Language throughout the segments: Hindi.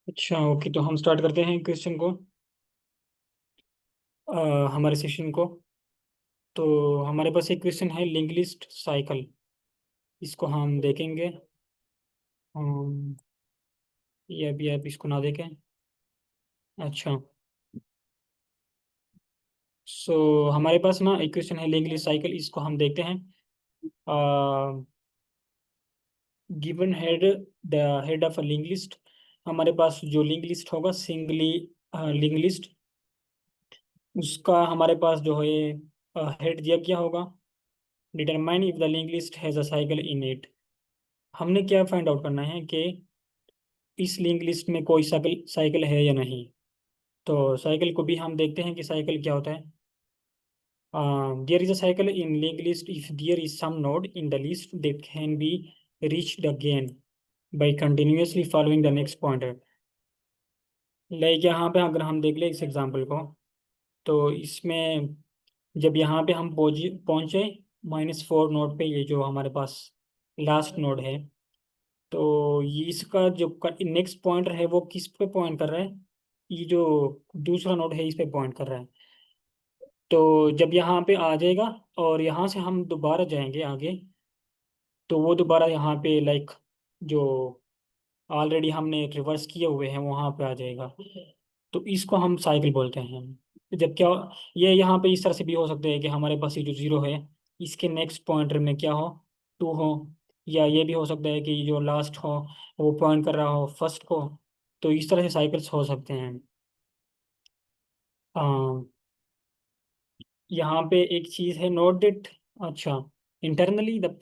अच्छा, ओके, तो हम स्टार्ट करते हैं क्वेश्चन को, हमारे सेशन को। तो हमारे पास एक क्वेश्चन है, लिंक लिस्ट साइकिल। इसको हम देखेंगे। अम, ये अभी आप इसको ना देखें। अच्छा। हमारे पास ना एक क्वेश्चन है, लिंक लिस्ट साइकिल। इसको हम देखते हैं। Given head, the head of a link list. हमारे पास जो लिंक लिस्ट होगा, सिंगली लिंक लिस्ट, उसका हमारे पास जो है हेड दिया गया होगा। Determine if the link list has a cycle in it. हमने क्या फाइंड आउट करना है कि इस लिंक लिस्ट में कोई साइकिल साइकिल है या नहीं। तो साइकिल को भी हम देखते हैं कि साइकिल क्या होता है। There is a cycle in link list if there is some node in the list that can be reached again by continuously following the next pointer। Like यहाँ पे अगर हम देख ले इस एग्जांपल को, तो इसमें जब यहाँ पे हम पहुँचे -4 नोड पे, ये जो हमारे पास लास्ट नोड है, तो ये इसका जो नेक्स्ट पॉइंटर है वो किस पे पॉइंट कर रहा है? ये जो दूसरा नोड है इस पे पॉइंट कर रहा है। तो जब यहाँ पे आ जाएगा और यहाँ से हम दोबारा जाएंगे आगे, तो वो दोबारा यहाँ पे लाइक जो ऑलरेडी हमने रिवर्स किए हुए हैं वहाँ पे आ जाएगा। तो इसको हम साइकिल बोलते हैं। जब क्या, ये यहाँ पे इस तरह से भी हो सकते हैं कि हमारे पास ये जो जीरो है, इसके नेक्स्ट पॉइंटर में क्या हो, 2 हो। या ये भी हो सकता है कि जो लास्ट हो वो पॉइंट कर रहा हो फर्स्ट को। तो इस तरह से साइकिल्स हो सकते हैं। अम, यहाँ पे एक चीज़ है, नोट दैट। अच्छा, इंटरनली द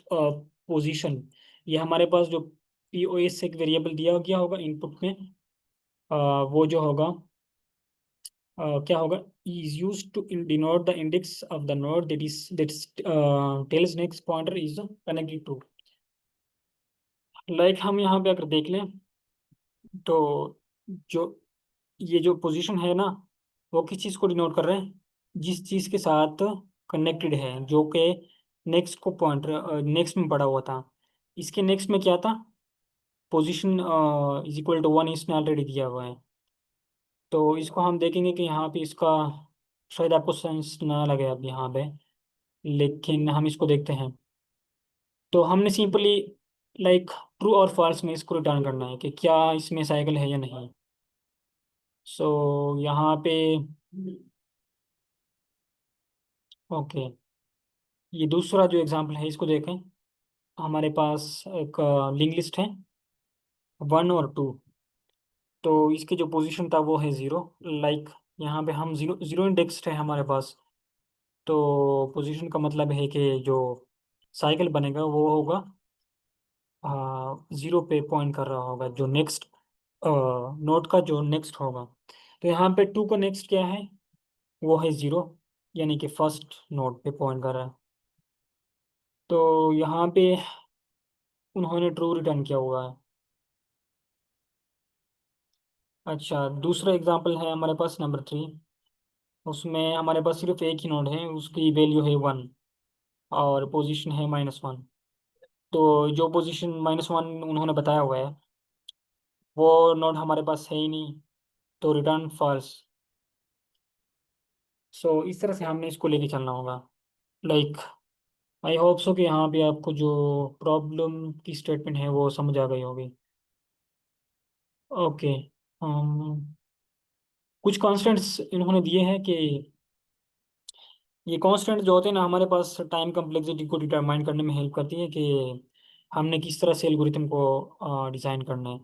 पोजीशन, ये हमारे पास जो पीओएस एक वेरिएबल दिया गया होगा इनपुट में, वो जो होगा क्या होगा, is used to denote the index of the node that tells next pointer is connected to। Like हम यहाँ पे अगर देख लें, तो जो ये जो पोजीशन है ना, वो किस चीज़ को डिनोट कर रहे हैं? जिस चीज़ के साथ कनेक्टेड है, जो कि नेक्स्ट को पॉइंटर नेक्स्ट में पड़ा हुआ था। इसके नेक्स्ट में क्या था? पोजीशन इज इक्वल टू 1 इसने ऑलरेडी दिया हुआ है। तो इसको हम देखेंगे कि यहाँ पे इसका शायद आपको सेंस ना लगे अब यहाँ पे, लेकिन हम इसको देखते हैं। तो हमने सिंपली लाइक ट्रू और फॉल्स में इसको रिटर्न करना है कि क्या इसमें साइकिल है या नहीं। यहाँ पे ओके, ये दूसरा जो एग्जांपल है इसको देखें। हमारे पास एक लिंक लिस्ट है, 1 और 2। तो इसके जो पोजीशन था वो है 0। लाइक यहाँ पे हम जीरो जीरो इंडेक्स्ड है हमारे पास। तो पोजीशन का मतलब है कि जो साइकिल बनेगा वो होगा 0 पे पॉइंट कर रहा होगा, जो नेक्स्ट नोड का जो नेक्स्ट होगा। तो यहाँ पे 2 का नेक्स्ट क्या है? वो है 0, यानी कि फर्स्ट नोड पे पॉइंट कर रहा है। तो यहाँ पे उन्होंने ट्रू रिटर्न किया हुआ है। अच्छा, दूसरा एग्जांपल है हमारे पास नंबर 3। उसमें हमारे पास सिर्फ एक ही नोड है, उसकी वैल्यू है 1 और पोजीशन है -1। तो जो पोजीशन -1 उन्होंने बताया हुआ है, वो नोड हमारे पास है ही नहीं। तो रिटर्न फॉल्स। इस तरह से हमने इसको लेके चलना होगा। लाइक आई होप सो कि यहाँ पे आपको जो प्रॉब्लम की स्टेटमेंट है वो समझ आ गई होगी। ओके। कुछ कॉन्स्टेंट्स इन्होंने दिए हैं कि ये कांस्टेंट जो होते हैं ना, हमारे पास टाइम कम्प्लेक्सिटी को डिटरमाइन करने में हेल्प करती है कि हमने किस तरह से एल्गोरिथम को डिज़ाइन करना है।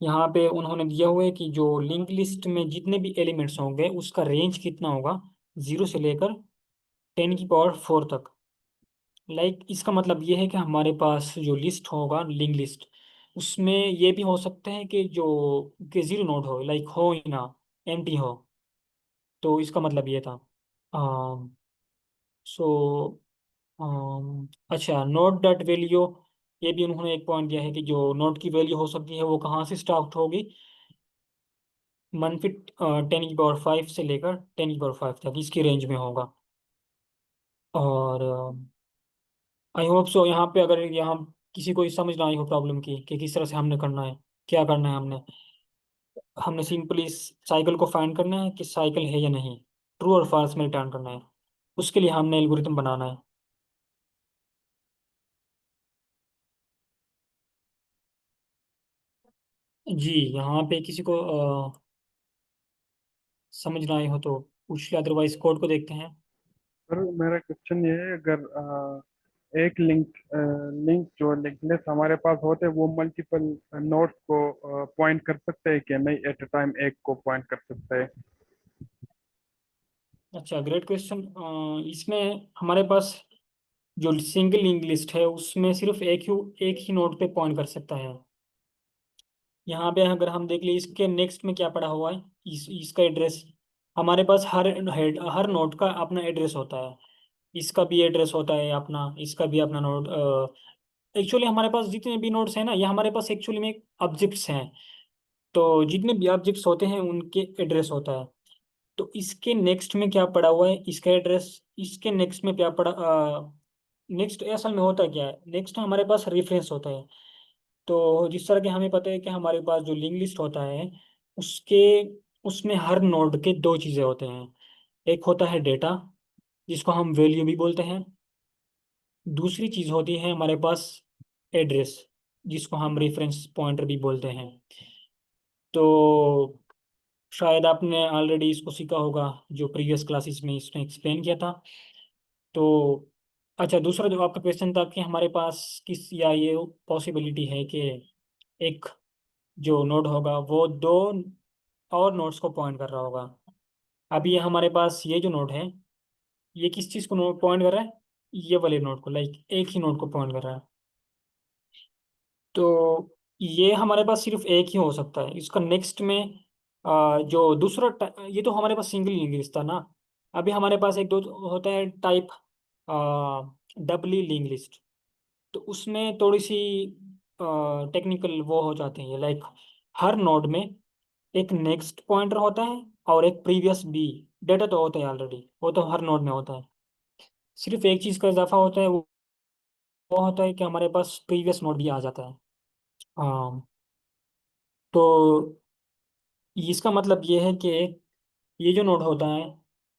यहाँ पे उन्होंने दिया हुआ है कि जो लिंक लिस्ट में जितने भी एलिमेंट्स होंगे उसका रेंज कितना होगा, 0 से लेकर 10 की पावर 4 तक। लाइक इसका मतलब ये है कि हमारे पास जो लिस्ट होगा, लिंक लिस्ट, उसमें ये भी हो सकता है कि जो कि 0 नोड हो, लाइक हो ही ना, एम्प्टी हो। तो इसका मतलब ये था। सो अच्छा, नोट डॉट वैल्यू, ये भी उन्होंने एक पॉइंट दिया है कि जो नोट की वैल्यू हो सकती है वो कहाँ से स्टार्ट होगी, -10 की पावर 5 से लेकर 10 की पावर 5 तक, इसकी रेंज में होगा। और आई होप सो यहाँ पे अगर यहाँ किसी को समझ ना आई हो प्रॉब्लम की कि किस तरह से हमने करना है, क्या करना है हमने। हमने सिंपली साइकिल को फाइंड करना है कि साइकिल है या नहीं, ट्रू और फॉल्स में रिटर्न करना है। उसके लिए हमने एल्गोरिथम बनाना है। जी, यहाँ पे किसी को समझ ना आए हो तो पूछ ले, अदरवाइज कोड को देखते हैं। सर मेरा क्वेश्चन ये है, अगर एक लिंक जो लिंक लिस्ट हमारे पास होते हैं वो मल्टीपल नोड्स को पॉइंट कर सकते हैं कि नहीं, एट अ टाइम एक को पॉइंट कर सकते हैं? अच्छा, ग्रेट क्वेश्चन। इसमें हमारे पास जो सिंगल लिंक लिस्ट है उसमें सिर्फ एक ही नोड पे पॉइंट कर सकता है। यहाँ पे अगर हम देख ले इसके नेक्स्ट में क्या पड़ा हुआ है, इसका एड्रेस। हमारे पास हर नोड का अपना एड्रेस होता है। इसका भी एड्रेस होता है अपना, इसका भी अपना नोड। एक्चुअली हमारे पास जितने भी नोड्स हैं ना, ये हमारे पास एक्चुअली में ऑब्जेक्ट्स हैं। तो जितने भी ऑब्जेक्ट्स होते हैं उनके एड्रेस होता है। तो इसके नेक्स्ट में क्या पड़ा हुआ है, इसका एड्रेस। इसके नेक्स्ट में क्या पड़ा, नेक्स्ट असल में होता क्या है, नेक्स्ट हमारे पास रेफरेंस होता है। तो जिस तरह के हमें पता है कि हमारे पास जो लिंक लिस्ट होता है उसके उसमें हर नोड के दो चीज़ें होते हैं। एक होता है डेटा, जिसको हम वैल्यू भी बोलते हैं। दूसरी चीज़ होती है हमारे पास एड्रेस, जिसको हम रेफरेंस पॉइंटर भी बोलते हैं। तो शायद आपने ऑलरेडी इसको सीखा होगा, जो प्रीवियस क्लासेस में इसने एक्सप्लेन किया था। तो अच्छा, दूसरा जो आपका क्वेश्चन था कि हमारे पास किस या ये पॉसिबिलिटी है कि एक जो नोड होगा वो दो और नोड्स को पॉइंट कर रहा होगा। अभी ये हमारे पास ये जो नोड है, ये किस चीज़ को नोड पॉइंट कर रहा है, ये वाले नोड को, लाइक एक ही नोड को पॉइंट कर रहा है। तो ये हमारे पास सिर्फ एक ही हो सकता है। इसका नेक्स्ट में जो दूसरा ये तो हमारे पास सिंगल लिंक था ना। अभी हमारे पास एक दो होता है टाइप, डबली लिंक लिस्ट। तो उसमें थोड़ी सी टेक्निकल वो हो जाते हैं, लाइक हर नोड में एक नेक्स्ट पॉइंटर होता है और एक प्रीवियस बी। डेटा तो होता है ऑलरेडी, वो तो हर नोड में होता है। सिर्फ एक चीज़ का इजाफा होता है, वो होता है कि हमारे पास प्रीवियस नोड भी आ जाता है। हाँ। तो इसका मतलब ये है कि ये जो नोड होता है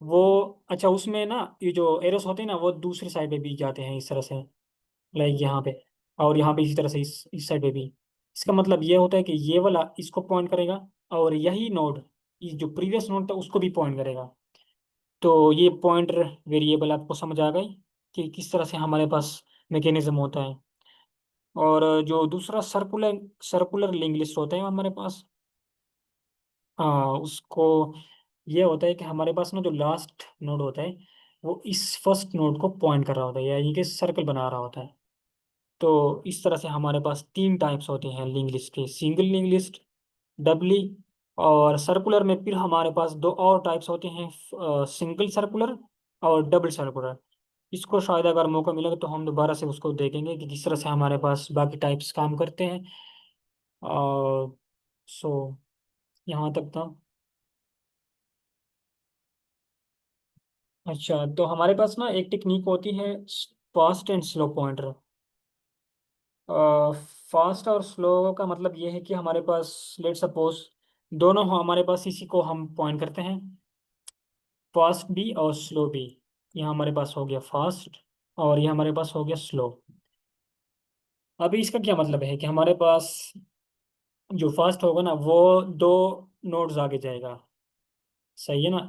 वो, अच्छा उसमें ना ये जो एरोस होते हैं ना वो दूसरी साइड पे भी जाते हैं इस तरह से, लाइक यहाँ पे। और यहाँ पे इसी तरह से इस साइड पे भी। इसका मतलब ये होता है कि ये वाला इसको पॉइंट करेगा, और यही नोड ये जो प्रीवियस नोड था उसको भी पॉइंट करेगा। तो ये पॉइंटर वेरिएबल आपको समझ आ गई कि किस तरह से हमारे पास मैकेनिज्म होता है। और जो दूसरा सर्कुलर सर्कुलर लिंक लिस्ट होता है हमारे पास, हाँ उसको ये होता है कि हमारे पास ना जो लास्ट नोड होता है वो इस फर्स्ट नोड को पॉइंट कर रहा होता है, यानी कि सर्कल बना रहा होता है। तो इस तरह से हमारे पास तीन टाइप्स होते हैं लिंक लिस्ट के, सिंगल लिंक लिस्ट, डबली, और सर्कुलर में फिर हमारे पास दो और टाइप्स होते हैं, सिंगल सर्कुलर और डबल सर्कुलर। इसको शायद अगर मौका मिलेगा तो हम दोबारा से उसको देखेंगे कि किस तरह से हमारे पास बाकी टाइप्स काम करते हैं। और सो यहाँ तक था। अच्छा, तो हमारे पास ना एक टेक्निक होती है fast and slow pointer. Fast और स्लो का मतलब ये है कि हमारे पास लेट सपोज दोनों हो, हमारे पास इसी को हम पॉइंट करते हैं, फास्ट भी और स्लो भी। ये हमारे पास हो गया फास्ट और ये हमारे पास हो गया स्लो। अभी इसका क्या मतलब है कि हमारे पास जो फास्ट होगा ना वो दो नोड्स आगे जाएगा, सही है ना।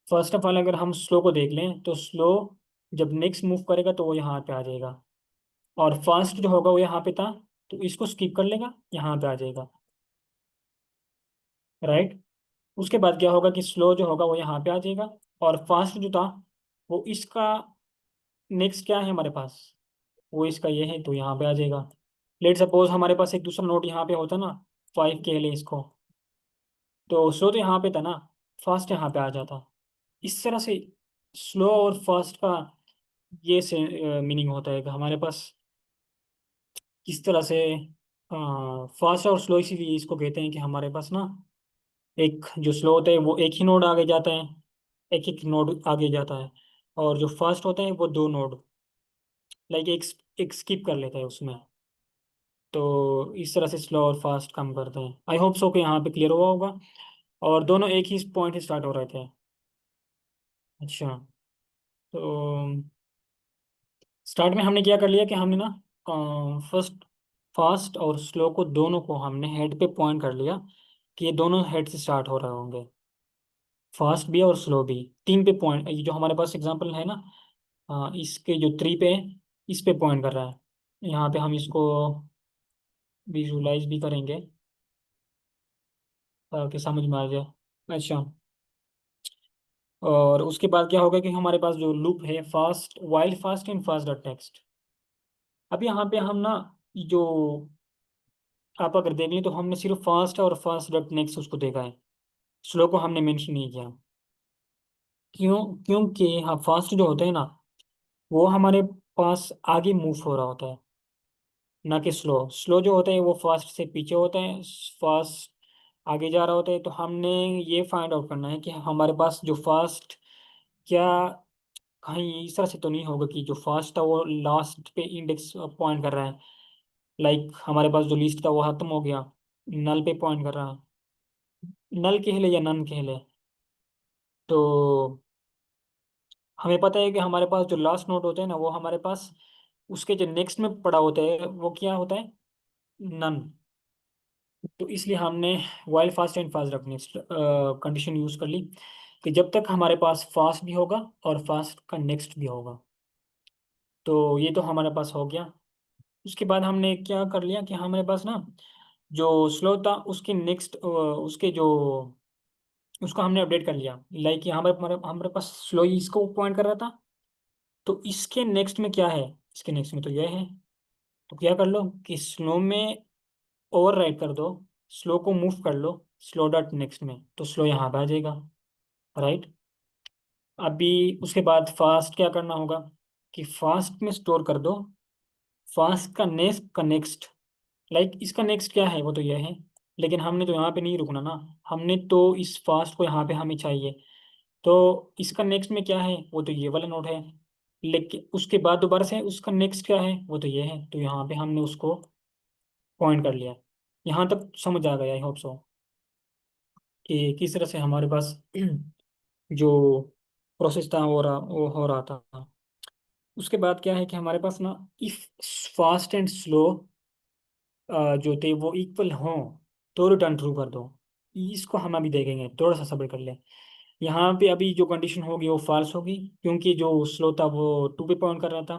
फर्स्ट ऑफ ऑल अगर हम स्लो को देख लें तो स्लो जब नेक्स्ट मूव करेगा तो वो यहाँ पे आ जाएगा, और फास्ट जो होगा वो यहाँ पे था तो इसको स्किप कर लेगा, यहाँ पे आ जाएगा, राइट। उसके बाद क्या होगा कि स्लो जो होगा वो यहाँ पे आ जाएगा, और फास्ट जो था वो इसका नेक्स्ट क्या है हमारे पास, वो इसका ये है तो यहाँ पे आ जाएगा। लेट सपोज हमारे पास एक दूसरा नोट यहाँ पे होता ना, 5 के लिए इसको, तो स्लो तो यहाँ पे था ना, फास्ट यहाँ पे आ जाता। इस तरह से स्लो और फास्ट का ये से मीनिंग होता है कि हमारे पास किस तरह से फास्ट और स्लो, इसीलिए इसको कहते हैं कि हमारे पास ना एक जो स्लो होता है वो एक ही नोड आगे जाता है, एक एक नोड आगे जाता है। और जो फास्ट होता है वो दो नोड, लाइक एक एक स्किप कर लेता है उसमें। तो इस तरह से स्लो और फास्ट काम करते हैं। आई होप सो कि यहाँ पे क्लियर हुआ होगा। और दोनों एक ही पॉइंट से स्टार्ट हो रहे थे। अच्छा। तो स्टार्ट में हमने क्या कर लिया कि हमने ना फर्स्ट फास्ट और स्लो को दोनों को हमने हेड पे पॉइंट कर लिया कि ये दोनों हेड से स्टार्ट हो रहे होंगे। फास्ट भी और स्लो भी। तीन पे पॉइंट, ये जो हमारे पास एग्जांपल है ना, इसके जो थ्री पे है, इस पे पॉइंट कर रहा है। यहाँ पे हम इसको विजुलाइज भी करेंगे ताकि समझ में आ जाए। अच्छा। और उसके बाद क्या होगा कि हमारे पास जो लूप है, fast wild fast and fast dot next. अब यहाँ पे हम ना, जो आप अगर देख लें तो हमने सिर्फ फास्ट और फास्ट डॉट नेक्स्ट उसको देखा है, स्लो को हमने मेंशन नहीं किया। क्यों? क्योंकि हाँ, फास्ट जो होते हैं ना, वो हमारे पास आगे मूव हो रहा होता है, ना कि स्लो। स्लो जो होते हैं वो फास्ट से पीछे होते हैं, फास्ट आगे जा रहा होता है। तो हमने ये फाइंड आउट करना है कि हमारे पास जो फास्ट, क्या कहीं इस तरह से तो नहीं होगा कि जो फास्ट था वो लास्ट पे इंडेक्स पॉइंट कर रहा है। लाइक हमारे पास जो लिस्ट था वो खत्म हो गया, नल पे पॉइंट कर रहा है। नल कहले या नन कहले, तो हमें पता है कि हमारे पास जो लास्ट नोट होते हैं ना, वो हमारे पास उसके जो नेक्स्ट में पड़ा होता है वो क्या होता है, नन। तो इसलिए हमने वाइल फास्ट एंड फास्ट रखने कंडीशन यूज कर ली कि जब तक हमारे पास फास्ट भी होगा और फास्ट का नेक्स्ट भी होगा। तो ये तो हमारे पास हो गया। उसके बाद हमने क्या कर लिया कि हमारे पास ना जो स्लो था उसके नेक्स्ट, उसके जो उसको हमने अपडेट कर लिया। लाइक यहाँ पर हमारे हमारे पास स्लो इसको पॉइंट कर रहा था, तो इसके नेक्स्ट में क्या है, इसके नेक्स्ट में तो यह है। तो क्या कर लो कि स्लो में ओवर राइट कर दो, स्लो को मूव कर लो स्लो डॉट नेक्स्ट में, तो स्लो यहाँ पे आ जाएगा। राइट। अभी उसके बाद फास्ट क्या करना होगा कि फास्ट में स्टोर कर दो फास्ट का नेक्स्ट। लाइक इसका नेक्स्ट क्या है वो तो यह है, लेकिन हमने तो यहाँ पे नहीं रुकना ना, हमने तो इस फास्ट को यहाँ पे हमें चाहिए। तो इसका नेक्स्ट में क्या है वो तो ये वाला नोट है, लेकिन उसके बाद दोबारा से उसका नेक्स्ट क्या है वो तो ये है। तो यहाँ पे हमने उसको पॉइंट कर लिया। यहाँ तक समझ आ गया, आई होप सो, कि किस तरह से हमारे पास जो प्रोसेस था वो हो रहा था। उसके बाद क्या है कि हमारे पास ना, इफ फास्ट एंड स्लो जो थे वो इक्वल हों तो रिटर्न ट्रू कर दो। इसको हम अभी देखेंगे, थोड़ा सा सब्र कर ले। यहाँ पे अभी जो कंडीशन होगी वो फॉल्स होगी, क्योंकि जो स्लो था वो टू पे पॉइंट कर रहा था,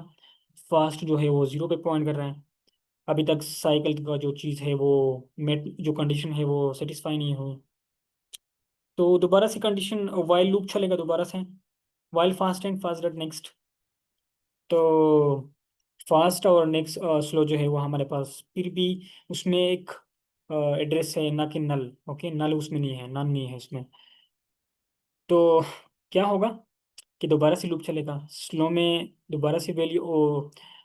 फास्ट जो है वो जीरो पे पॉइंट कर रहा है। अभी तक साइकिल का जो चीज़ है वो मेट, जो कंडीशन है वो सेटिस्फाई नहीं हुई। तो दोबारा से कंडीशन वाइल लूप चलेगा दोबारा से, while fast and fast dot next. तो फास्ट और नेक्स्ट स्लो जो है वो हमारे पास फिर भी उसमें एक एड्रेस है, ना कि नल। ओके, नल उसमें नहीं है, नन नहीं है इसमें। तो क्या होगा कि दोबारा से लूप चलेगा, स्लो में दोबारा से वैल्यू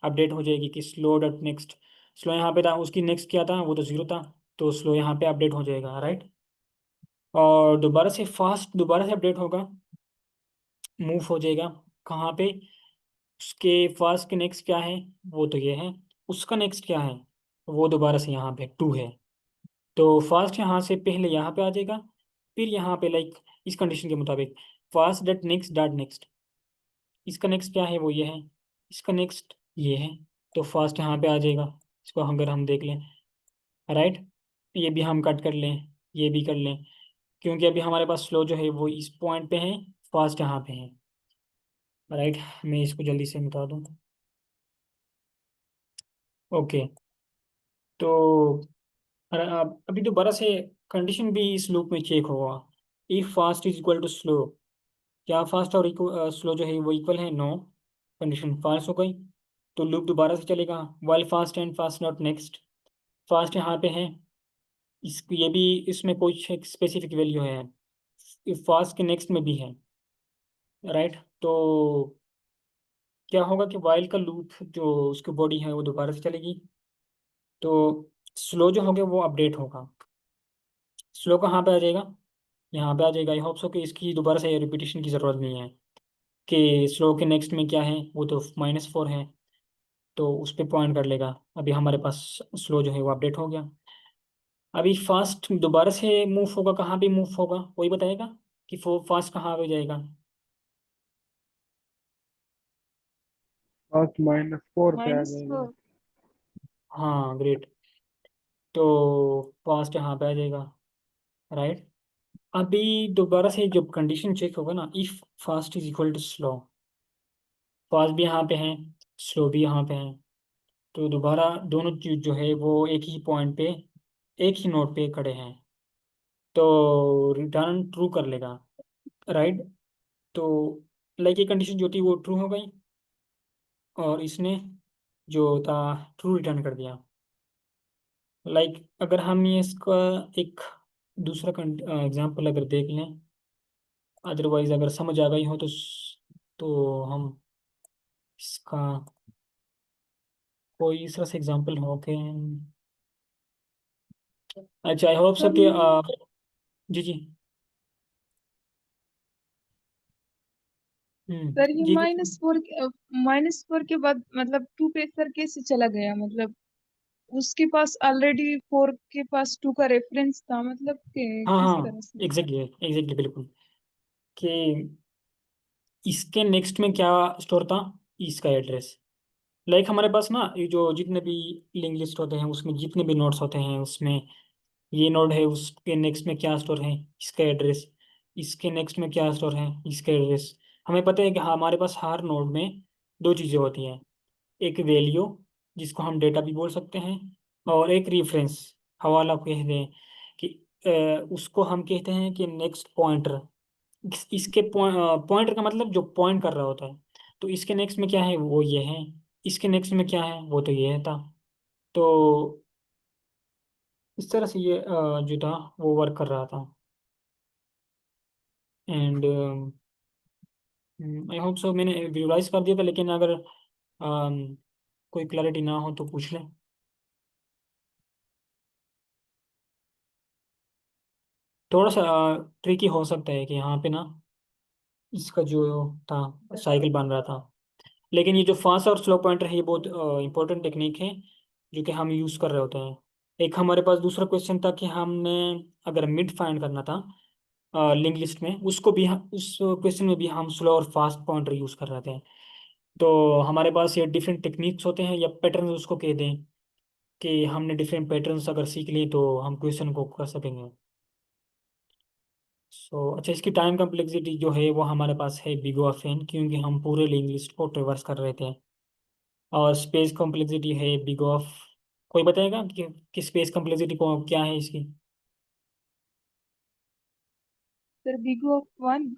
अपडेट हो जाएगी कि स्लो डॉट नेक्स्ट। स्लो यहाँ पे था, उसकी नेक्स्ट क्या था वो तो जीरो था, तो स्लो यहाँ पे अपडेट हो जाएगा। राइट। और दोबारा से फास्ट दोबारा से अपडेट होगा, मूव हो जाएगा कहाँ पे, उसके फास्ट के नेक्स्ट क्या है वो तो ये है, उसका नेक्स्ट क्या है वो दोबारा से यहाँ पे टू है। तो फास्ट यहाँ से पहले यहाँ पे आ जाएगा, फिर यहाँ पे लाइक इस कंडीशन के मुताबिक फास्ट डॉट नेक्स्ट, इसका नेक्स्ट क्या है वो ये है, इसका नेक्स्ट ये है। तो फास्ट यहाँ पे आ जाएगा, इसको अगर हम देख लें। राइट। ये भी हम कट कर लें, ये भी कर लें, क्योंकि अभी हमारे पास स्लो जो है वो इस पॉइंट पे है, फास्ट यहाँ पे है। राइट। मैं इसको जल्दी से मिटा दूँ। ओके। तो अभी दोबारा से कंडीशन भी इस लूप में चेक होगा, if fast is equal to slow. क्या फास्ट और स्लो जो है वो इक्वल है? नो। कंडीशन फॉल्स हो गई। तो लूप दोबारा से चलेगा, while fast and fast not next. Fast यहाँ पे है, इस ये भी, इसमें कुछ एक स्पेसिफिक वैल्यू है, फास्ट के नेक्स्ट में भी है। राइट। तो क्या होगा कि वाइल का लूप जो उसकी बॉडी है वो दोबारा से चलेगी, तो स्लो जो होगा वो अपडेट होगा। स्लो कहाँ पे आ जाएगा? यहाँ पे आ जाएगा। आई होप सो कि इसकी दोबारा से रिपीटेशन की ज़रूरत नहीं है कि स्लो के नेक्स्ट में क्या है, वो तो -4 है। तो उस पर पॉइंट कर लेगा। अभी हमारे पास स्लो जो है वो अपडेट हो गया। अभी फास्ट दोबारा से मूव होगा, कहाँ पे मूव होगा कोई बताएगा कि फास्ट कहाँ पे जाएगा? फास्ट -4 पे आ जाएगा। -4। हाँ ग्रेट। तो फास्ट यहाँ पे आ जाएगा, राइट। अभी दोबारा से जब कंडीशन चेक होगा ना, if fast is equal to slow, fast भी यहाँ पे है, स्लो भी यहाँ पे है, तो दोबारा दोनों चीज जो है वो एक ही पॉइंट पे, एक ही नोड पे खड़े हैं, तो रिटर्न ट्रू कर लेगा, राइट। तो लाइक ये कंडीशन जो थी वो ट्रू हो गई, और इसने जो था ट्रू रिटर्न कर दिया। लाइक अगर हम ये इसका एक दूसरा एग्जांपल अगर देख लें, अदरवाइज अगर समझ आ गई हो तो तो हम इसका कोई इस तरह से एग्जांपल हो के, अच्छा आई होप सो सर कि ये जी जी। सर ये जी -4 के बाद मतलब 2 पे सर कैसे चला गया? मतलब उसके पास ऑलरेडी 4 के पास 2 का रेफरेंस था, मतलब हाँ किस तरह हाँ से? एग्जैक्टली एग्जैक्टली बिल्कुल, कि इसके नेक्स्ट में क्या स्टोर था, इसका एड्रेस। लाइक हमारे पास ना ये जो जितने भी लिंक लिस्ट होते हैं उसमें जितने भी नोड्स होते हैं उसमें ये नोड है, उसके नेक्स्ट में क्या स्टोर है, इसका एड्रेस। इसके नेक्स्ट में क्या स्टोर है, इसका एड्रेस। हमें पता है कि हमारे पास हर नोड में दो चीज़ें होती हैं, एक वैल्यू जिसको हम डेटा भी बोल सकते हैं, और एक रेफरेंस, हवाला कह दें कि उसको हम कहते हैं कि नेक्स्ट पॉइंटर। इसके पॉइंटर का मतलब जो पॉइंट कर रहा होता है। तो इसके नेक्स्ट में क्या है वो ये है, इसके नेक्स्ट में क्या है वो तो ये है था। तो इस तरह से ये जो था वो वर्क कर रहा था। एंड आई होप सो मैंने विजुलाइज कर दिया था, लेकिन अगर कोई क्लैरिटी ना हो तो पूछ लें। थोड़ा सा ट्रिकी हो सकता है कि यहाँ पे ना इसका जो था साइकिल बन रहा था, लेकिन ये जो फास्ट और स्लो पॉइंटर है ये बहुत इंपॉर्टेंट टेक्निक है जो कि हम यूज़ कर रहे होते हैं। एक हमारे पास दूसरा क्वेश्चन था कि हमने अगर मिड फाइंड करना था लिंक लिस्ट में, उसको भी उस क्वेश्चन में भी हम स्लो और फास्ट पॉइंटर यूज़ कर रहे थे। तो हमारे पास ये डिफरेंट टेक्निक्स होते हैं या पैटर्न उसको कह दें, कि हमने डिफरेंट पैटर्न्स अगर सीख लिए तो हम क्वेश्चन को कर सकेंगे। अच्छा इसकी टाइम कम्प्लेक्सिटी जो है वो हमारे पास है बिग O ऑफ n, क्योंकि हम पूरे लिंक लिस्ट को ट्रेवर्स कर रहे थे। और स्पेस कॉम्प्लेक्सिटी है बिग ऑफ, कोई बताएगा कि स्पेस कॉम्प्लेक्सिटी को क्या है इसकी? Sir big of 1।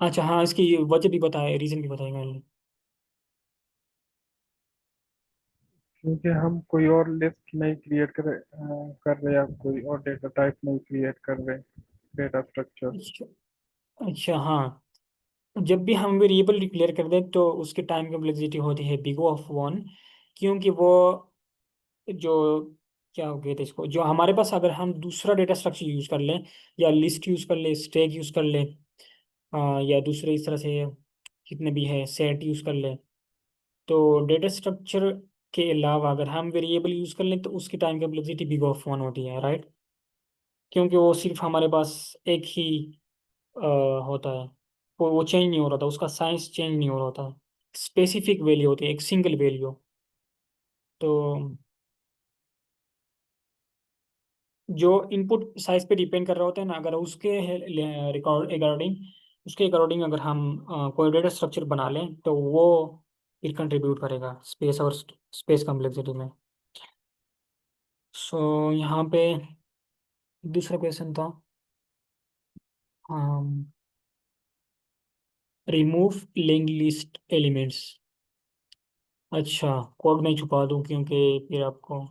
अच्छा हाँ, इसकी वजह भी बताए, रीजन भी बताएगा ये। क्योंकि हम कोई और लिस्ट नहीं क्रिएट कर रहे, या कोई और डेटा टाइप नहीं क्रिएट कर रहे, डेटा स्ट्रक्चर। अच्छा अच्छा हाँ, जब भी हम वेरिएबल डिक्लेयर कर दें तो उसकी टाइम कॉम्प्लेक्सिटी होती है बिग O ऑफ 1, क्योंकि वो जो क्या हो गया था इसको, जो हमारे पास अगर हम दूसरा डेटा स्ट्रक्चर यूज कर लें, या लिस्ट यूज कर ले, स्टैक यूज कर ले, या दूसरे इस तरह से जितने भी है सेट यूज कर ले, तो डेटा स्ट्रक्चर के अलावा अगर हम वेरिएबल यूज कर लें तो उसकी टाइम कॉम्प्लेक्सिटी बिग ऑफ 1 होती है, राइट। क्योंकि वो सिर्फ हमारे पास एक ही अ, होता है, वो चेंज नहीं हो रहा था, उसका साइंस चेंज नहीं हो रहा था, स्पेसिफिक वैल्यू होती है, एक सिंगल वैल्यू। तो जो इनपुट साइज पे डिपेंड कर रहा होता है ना, अगर उसके रिकॉर्ड अकॉर्डिंग, उसके अकॉर्डिंग अगर हम कोई डेटा स्ट्रक्चर बना लें तो वो फिर कंट्रीब्यूट करेगा स्पेस और स्पेस कॉम्प्लेक्सिटी में। यहाँ पे दूसरा क्वेश्चन था, रिमूव लिंक लिस्ट एलिमेंट्स। अच्छा, कोड में छुपा दूं क्योंकि फिर आपको,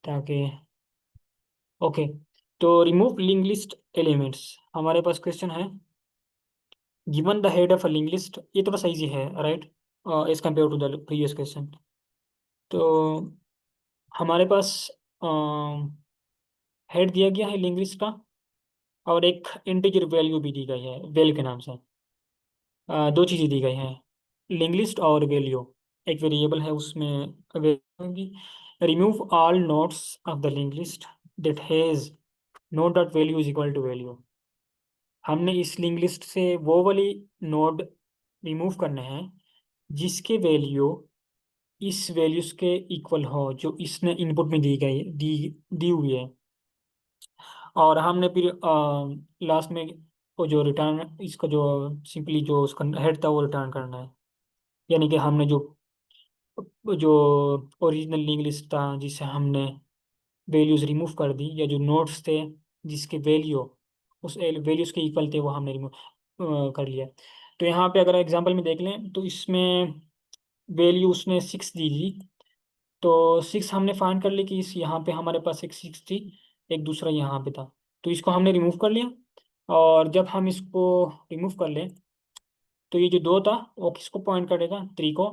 ताकि ओके। तो रिमूव लिंक लिस्ट एलिमेंट्स, हमारे पास क्वेश्चन है, given the head of a link list, ये थोड़ा सा इजी है, right, as compare to the previous question. तो हमारे पास हेड दिया गया है लिंक लिस्ट का, और एक इंटीजर वैल्यू भी दी गई है वेल के नाम से। दो चीज़ें दी गई हैं, लिंक लिस्ट और वैल्यू। एक वेरिएबल है उसमें होगी। Remove all nodes of the link list that has node dot value is equal to value. हमने इस लिंक लिस्ट से वो वाली नोड रिमूव करने हैं जिसके वैल्यू इस वैल्यूज के इक्वल हो जो इसने इनपुट में दी गई दी हुई है। और हमने फिर लास्ट में वो जो रिटर्न इसका जो सिंपली जो उसका हेड था वो रिटर्न करना है। यानी कि हमने जो ओरिजिनल लिंक लिस्ट था जिसे हमने वैल्यूज रिमूव कर दी, या जो नोड्स थे जिसके वैल्यू उस वैल्यूज के इक्वल थे वो हमने रिमूव कर लिया। तो यहाँ पे अगर एग्जांपल में देख लें तो इसमें वैल्यू उसने 6 दी थी। तो 6 हमने फाइंड कर ली कि इस यहाँ पे हमारे पास एक 6 थी, एक दूसरा यहाँ पे था। तो इसको हमने रिमूव कर लिया। और जब हम इसको रिमूव कर लें तो ये जो 2 था वो किसको पॉइंट करेगा, 3 को,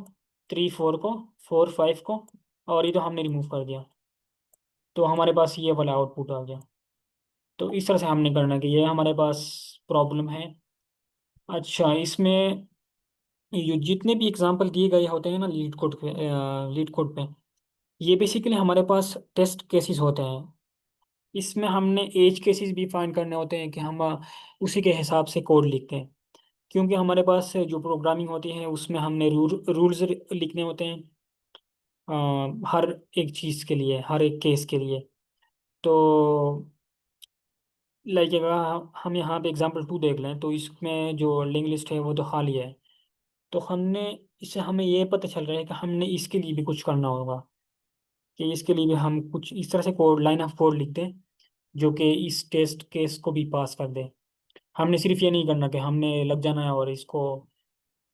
3 4 को, 4 5 को। और ये तो हमने रिमूव कर दिया तो हमारे पास ये वाला आउटपुट आ गया। तो इस तरह से हमने करना कि ये हमारे पास प्रॉब्लम है। अच्छा, इसमें ये जितने भी एग्जांपल दिए गए होते हैं ना लीड कोड पे, ये बेसिकली हमारे पास टेस्ट केसेस होते हैं। इसमें हमने एज केसेस भी फाइंड करने होते हैं कि हम उसी के हिसाब से कोड लिखते हैं। क्योंकि हमारे पास जो प्रोग्रामिंग होती है उसमें हमने रूल्स लिखने होते हैं हर एक चीज़ के लिए, हर एक केस के लिए। तो लाइक अगर हम यहाँ पे एग्जांपल 2 देख लें तो इसमें जो लिंक लिस्ट है वो तो खाली है। तो हमने इससे हमें ये पता चल रहा है कि हमने इसके लिए भी कुछ करना होगा, कि इसके लिए भी हम कुछ इस तरह से कोड, लाइन ऑफ कोड लिख दें जो कि इस टेस्ट केस को भी पास कर दे। हमने सिर्फ ये नहीं करना कि हमने लग जाना है और इसको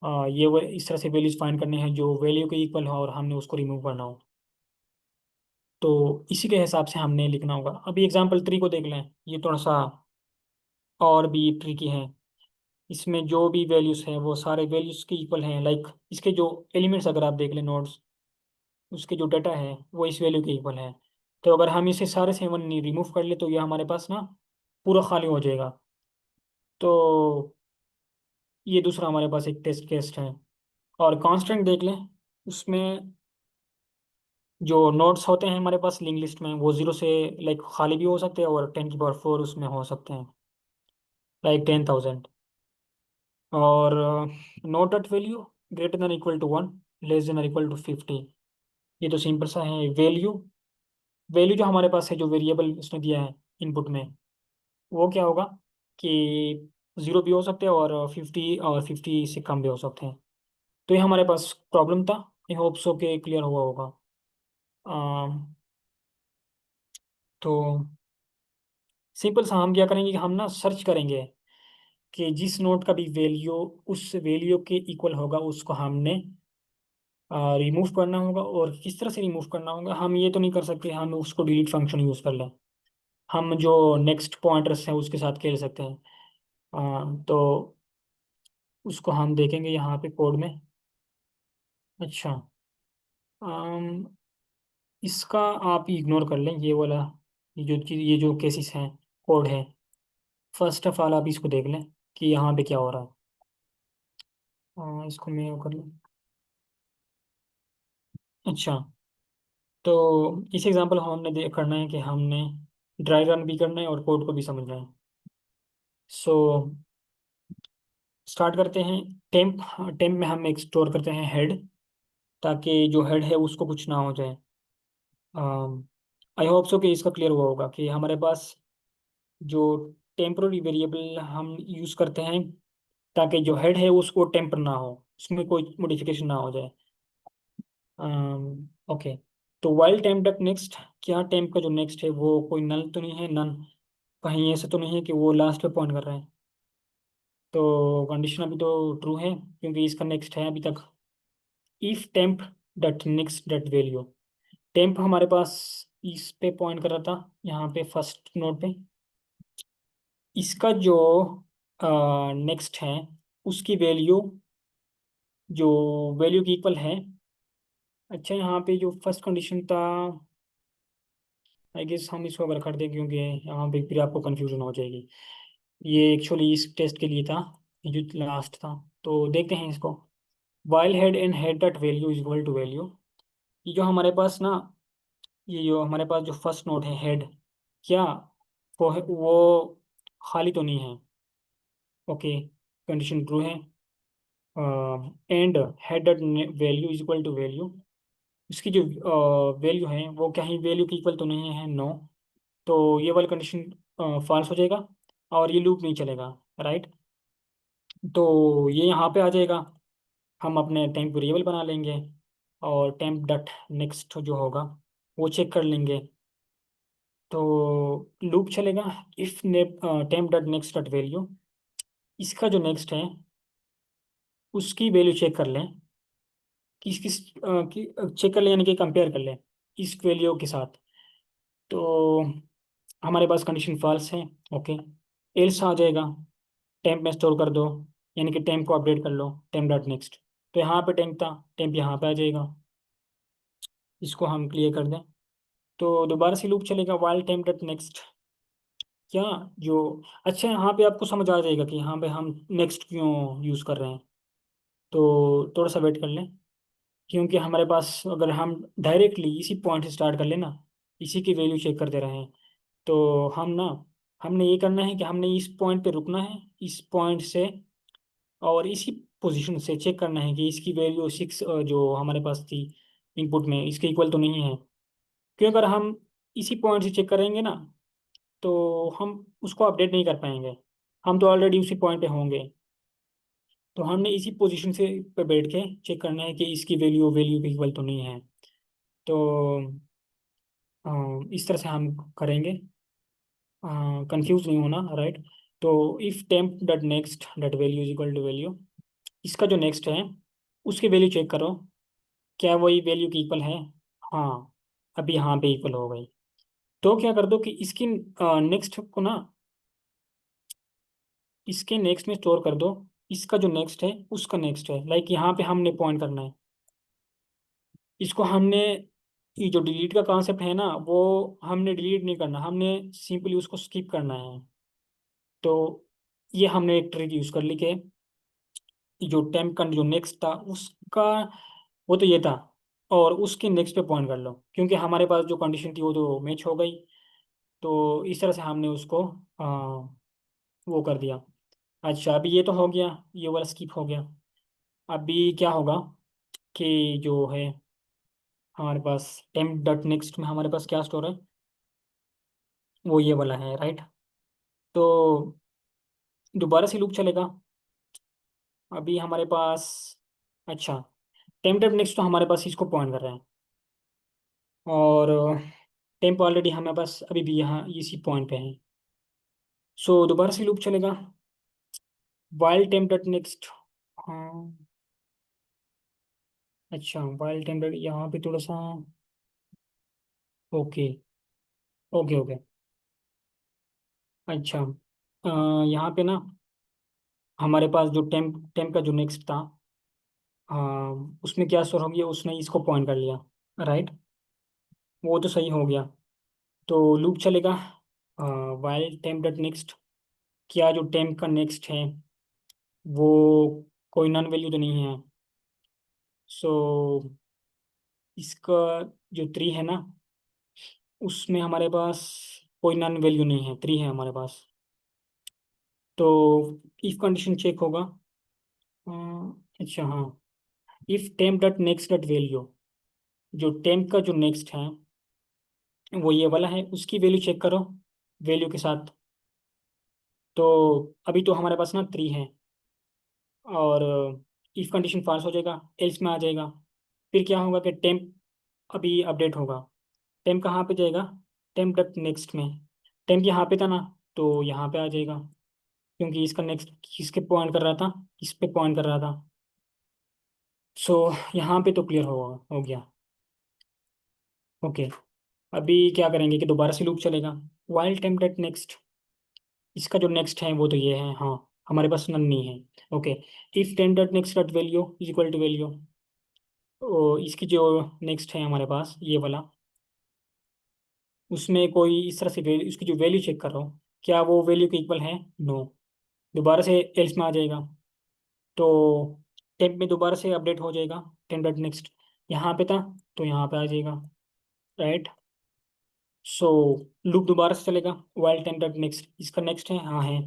इस तरह से वैल्यूज फाइंड करने हैं जो वैल्यू के इक्वल हो और हमने उसको रिमूव करना हो। तो इसी के हिसाब से हमने लिखना होगा। अभी एग्जाम्पल 3 को देख लें, ये थोड़ा सा और भी ट्रिकी है। इसमें जो भी वैल्यूज हैं वो सारे वैल्यूज के इक्वल हैं। लाइक इसके जो एलिमेंट्स अगर आप देख लें नोड्स, उसके जो डाटा है वो इस वैल्यू के इक्वल है। तो अगर हम इसे सारे 7 रिमूव कर ले तो ये हमारे पास ना पूरा खाली हो जाएगा। तो ये दूसरा हमारे पास एक टेस्ट केस है। और कांस्टेंट देख लें, उसमें जो नोड्स होते हैं हमारे पास लिंक लिस्ट में वो 0 से लाइक खाली भी हो सकते हैं और 10 की पावर 4 उसमें हो सकते हैं, लाइक 10,000। और node dot value greater than equal to 1, less than equal to 50। ये तो सिंपल सा है। वैल्यू वैल्यू जो हमारे पास है, जो वेरिएबल उसने दिया है इनपुट में, वो क्या होगा कि 0 भी हो सकते हैं और 50 और 50 से कम भी हो सकते हैं। तो ये हमारे पास प्रॉब्लम था। आई होप सो के क्लियर हुआ होगा। तो सिंपल सा हम क्या करेंगे कि हम ना सर्च करेंगे कि जिस नोट का भी वैल्यू उस वैल्यू के इक्वल होगा उसको हमने रिमूव करना होगा। और किस तरह से रिमूव करना होगा, हम ये तो नहीं कर सकते हम उसको डिलीट फंक्शन यूज़ कर लें। हम जो नेक्स्ट पॉइंटर्स हैं उसके साथ खेल सकते हैं। तो उसको हम देखेंगे यहाँ पे कोड में। अच्छा, अम, इसका आप इग्नोर कर लें ये वाला, ये जो केसेस हैं, कोड है। फर्स्ट ऑफ ऑल आप इसको देख लें कि यहाँ पे क्या हो रहा है। इसको मैं वो कर लूँ। अच्छा, तो इस एग्जांपल हमने करना है कि हमने ड्राई रन भी करना है और कोड को भी समझना है। सो स्टार्ट करते हैं। टेम्प टेम्प में हम एक स्टोर करते हैं हेड, ताकि जो हेड है उसको कुछ ना हो जाए। आई होप सो कि इसका क्लियर हुआ होगा कि हमारे पास जो टेम्पोररी वेरिएबल हम यूज़ करते हैं ताकि जो हेड है उसको टेम्पर ना हो, उसमें कोई मॉडिफिकेशन ना हो जाए। ओके, तो वाइल टेम्प डॉट नेक्स्ट, क्या टेम्प का जो नेक्स्ट है वो कोई नल तो नहीं है, नन कहीं ऐसा तो नहीं है कि वो लास्ट पे पॉइंट कर रहा है। तो कंडीशन अभी तो ट्रू है क्योंकि इसका नेक्स्ट है अभी तक। If temp dot next dot value, temp हमारे पास इस पे पॉइंट कर रहा था, यहाँ पे फर्स्ट नोड पे। इसका जो नेक्स्ट है उसकी वैल्यू जो वैल्यू की इक्वल है। अच्छा, यहाँ पे जो फर्स्ट कंडीशन था, आई गेस हम इसको अगर कर दें क्योंकि यहाँ पे फिर आपको कंफ्यूजन हो जाएगी। ये एक्चुअली इस टेस्ट के लिए था, ये जो लास्ट था। तो देखते हैं इसको। While head and head dot value is equal to value. ये जो हमारे पास ना, ये जो हमारे पास जो फर्स्ट नोड है हेड, क्या वो खाली तो नहीं है? ओके, कंडीशन ट्रू है। And head dot value is equal to value, उसकी जो वैल्यू है वो कहीं वैल्यू के इक्वल तो नहीं है, नो। तो ये वाली कंडीशन फॉल्स हो जाएगा और ये लूप नहीं चलेगा, राइट। तो ये यहाँ पे आ जाएगा, हम अपने टेम्प वेरिएबल बना लेंगे और टेम्प डॉट नेक्स्ट जो होगा वो चेक कर लेंगे। तो लूप चलेगा if temp dot next dot value, इसका जो नेक्स्ट है उसकी वैल्यू चेक कर लें, किस किस की चेक कर लें यानी कि कंपेयर कर लें इस वैल्यू के साथ। तो हमारे पास कंडीशन फॉल्स है, ओके। एल्स आ जाएगा, टेम्प में स्टोर कर दो, यानी कि टेम्प को अपडेट कर लो टेम्प डॉट नेक्स्ट। तो यहाँ पे टेम्प था, टेम्प यहाँ पे आ जाएगा, इसको हम क्लियर कर दें। तो दोबारा से लूप चलेगा वाइल टेम्प डॉट नेक्स्ट, क्या जो, अच्छा यहाँ पे आपको समझ आ जाएगा कि यहाँ पे हम नेक्स्ट क्यों यूज़ कर रहे हैं। तो थोड़ा सा वेट कर लें, क्योंकि हमारे पास अगर हम डायरेक्टली इसी पॉइंट से स्टार्ट कर लेना, इसी की वैल्यू चेक करते रहे, तो हम ना, हमने ये करना है कि हमने इस पॉइंट पे रुकना है, इस पॉइंट से, और इसी पोजीशन से चेक करना है कि इसकी वैल्यू 6 जो हमारे पास थी इनपुट में, इसके इक्वल तो नहीं है। क्योंकि अगर हम इसी पॉइंट से चेक करेंगे ना, तो हम उसको अपडेट नहीं कर पाएंगे, हम तो ऑलरेडी उसी पॉइंट पे होंगे। तो हमने इसी पोजीशन से पे बैठ के चेक करना है कि इसकी वैल्यू वैल्यू के इक्वल तो नहीं है। तो अ, इस तरह से हम करेंगे, कंफ्यूज नहीं होना, राइट। तो if temp dot next dot value is equal to value, इसका जो नेक्स्ट है उसकी वैल्यू चेक करो, क्या वही वैल्यू की इक्वल है? हाँ, अभी यहाँ पे इक्वल हो गई। तो क्या कर दो कि इसकी नेक्स्ट को ना, इसके नेक्स्ट में स्टोर कर दो, इसका जो नेक्स्ट है उसका नेक्स्ट है, लाइक यहाँ पे हमने पॉइंट करना है, इसको हमने, ये जो डिलीट का कॉन्सेप्ट है ना, वो हमने डिलीट नहीं करना, हमने सिंपली उसको स्किप करना है। तो ये हमने एक ट्रिक यूज़ कर ली कि जो टेम्प का जो नेक्स्ट था उसका, वो तो ये था, और उसके नेक्स्ट पे पॉइंट कर लो, क्योंकि हमारे पास जो कंडीशन थी वो तो मैच हो गई। तो इस तरह से हमने उसको वो कर दिया। अच्छा, अभी ये तो हो गया, ये वाला स्किप हो गया। अभी क्या होगा कि जो है हमारे पास टेम्प डॉट नेक्स्ट में हमारे पास क्या स्टोर है, वो ये वाला है, राइट। तो दोबारा से लूप चलेगा, अभी हमारे पास, अच्छा, टेम्प डॉट नेक्स्ट तो हमारे पास इसको पॉइंट कर रहे हैं, और टेम्प ऑलरेडी हमारे पास अभी भी यहाँ इसी पॉइंट पे है। सो दोबारा से लूप चलेगा वाइल टेम्प डॉट नेक्स्ट, हाँ, अच्छा, वाइल टेम्प डॉट यहाँ पे थोड़ा सा, ओके, ओके ओके, अच्छा, यहाँ पे ना हमारे पास जो टेम्प टेम्प का जो नेक्स्ट था, उसमें क्या स्टोर हो गया, उसने इसको पॉइंट कर लिया, राइट। वो तो सही हो गया। तो लूप चलेगा वाइल टेम्प डॉट नेक्स्ट, क्या जो टेम्प का नेक्स्ट है वो कोई नॉन वैल्यू तो नहीं है। सो इसका जो 3 है ना, उसमें हमारे पास कोई नॉन वैल्यू नहीं है, 3 है हमारे पास। तो इफ कंडीशन चेक होगा, अच्छा हाँ, if temp dot next dot value, जो टेम्प का जो नेक्स्ट है वो ये वाला है, उसकी वैल्यू चेक करो वैल्यू के साथ। तो अभी तो हमारे पास ना 3 है, और इफ कंडीशन फॉल्स हो जाएगा, एल्स में आ जाएगा। फिर क्या होगा कि टेम्प अभी अपडेट होगा, टेम्प कहाँ पे जाएगा, टेम्प डॉट नेक्स्ट में, टेम्प यहाँ पे था ना, तो यहाँ पे आ जाएगा, क्योंकि इसका नेक्स्ट किसके पॉइंट कर रहा था, इस पे पॉइंट कर रहा था। सो यहाँ पे तो क्लियर हो गया, ओके। अभी क्या करेंगे कि दोबारा से लूप चलेगा वाइल टेम्प डॉट नेक्स्ट, इसका जो नेक्स्ट है वो तो ये है, हाँ, हमारे पास नन नहीं है, okay. If temp dot next dot value is equal to value, इसकी जो नेक्स्ट है हमारे पास ये वाला, उसमें कोई इस तरह से वैल्यू, उसकी जो वैल्यू चेक कर रहा हूँ, क्या वो वैल्यू के इक्वल है, नो। दोबारा से एल्स में आ जाएगा। तो टेम्प में दोबारा से अपडेट हो जाएगा, टेम्प डॉट नेक्स्ट यहाँ पे था तो यहाँ पे आ जाएगा, राइट। सो लूप दोबारा से चलेगा, वाइल टेम्प डॉट नेक्स्ट, इसका नेक्स्ट है, हाँ है।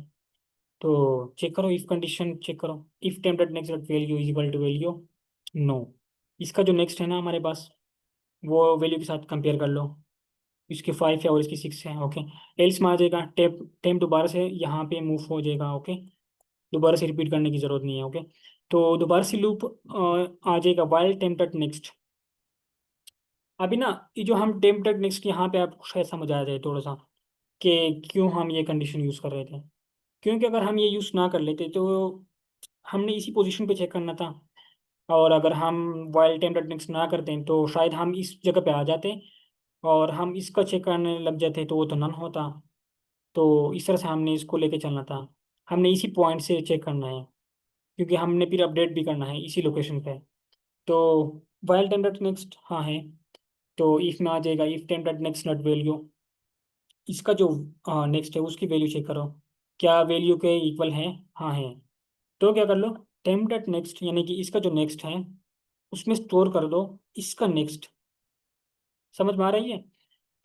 तो चेक करो, इफ कंडीशन चेक करो, if temp dot next dot value is equal to value no, इसका जो नेक्स्ट है ना हमारे पास, वो वैल्यू के साथ कंपेयर कर लो, इसकी 5 है और इसकी 6 है, ओके। एल्स में आ जाएगा, टेप टेम्प दोबारा से यहाँ पे मूव हो जाएगा, ओके। दोबारा से रिपीट करने की जरूरत नहीं है, ओके। तो दोबारा से लूप आ जाएगा वाइल टेम्प डॉट नेक्स्ट। अभी ना ये जो हम टेम्प डॉट नेक्स्ट यहाँ पे आपको शायद समझ आ जाए थोड़ा सा कि क्यों हम ये कंडीशन यूज़ कर रहे थे। क्योंकि अगर हम ये यूज़ ना कर लेते तो हमने इसी पोजीशन पे चेक करना था, और अगर हम वाइल टेम्प डॉट नेक्स्ट ना करते तो शायद हम इस जगह पे आ जाते और हम इसका चेक करने लग जाते तो वो तो नन होता। तो इस तरह से हमने इसको लेके चलना था, हमने इसी पॉइंट से चेक करना है, क्योंकि हमने फिर अपडेट भी करना है इसी लोकेशन पे। तो वाइल टेम्प डॉट नेक्स्ट हाँ है, तो इफ में आ जाएगा, if temp dot next not value, इसका जो नेक्स्ट है उसकी वैल्यू चेक करो, क्या वैल्यू के इक्वल है, हाँ है। तो क्या कर लो, टेम्प डॉट नेक्स्ट यानी कि इसका जो नेक्स्ट है उसमें स्टोर कर दो इसका नेक्स्ट। समझ में आ रही है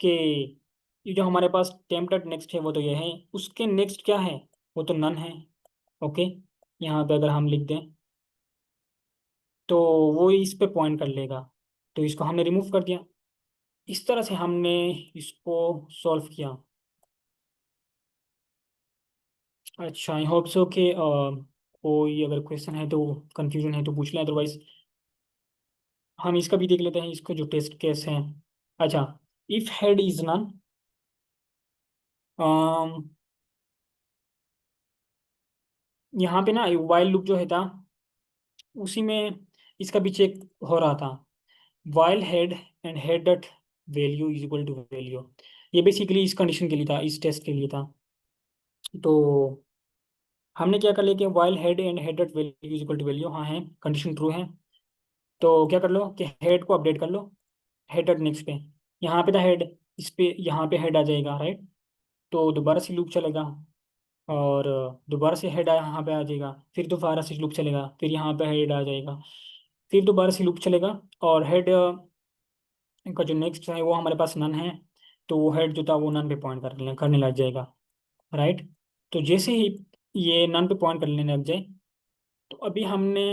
कि ये जो हमारे पास टेम्प डॉट नेक्स्ट है वो तो ये है, उसके नेक्स्ट क्या है, वो तो नन है, ओके। यहाँ पे अगर हम लिख दें तो वो इस पे पॉइंट कर लेगा, तो इसको हमने रिमूव कर दिया। इस तरह से हमने इसको सॉल्व किया। अच्छा, आई होप सो कि कोई अगर क्वेश्चन है तो, कंफ्यूजन है तो पूछ लें, अदरवाइज हम इसका भी देख लेते हैं, इसको जो टेस्ट केस है। अच्छा, इफ हेड इज नन, यहाँ पे ना वाइल लूप जो है था उसी में इसका भी चेक हो रहा था, while head and head dot value is equal to value, ये बेसिकली इस कंडीशन के लिए था, इस टेस्ट के लिए था। तो हमने क्या कर लिया कि while head and head dot value is equal to value, हाँ है, कंडीशन ट्रू है। तो क्या कर लो कि हेड को अपडेट कर लो हेड डॉट नेक्स्ट पे, यहाँ पे था हेड, इस पे यहाँ पे हेड आ जाएगा, राइट। तो दोबारा से लूप चलेगा, और दोबारा से हेड यहाँ पे आ जाएगा, फिर दोबारा से लूप चलेगा, फिर यहाँ पे हेड आ जाएगा, फिर दोबारा से लूप चलेगा, और हेड का जो नेक्स्ट है वो हमारे पास नन है, तो वो हेड जो था वो नन पे पॉइंट करने लग जाएगा, राइट। तो जैसे ही ये नन पे पॉइंट करने लग जाए, तो अभी हमने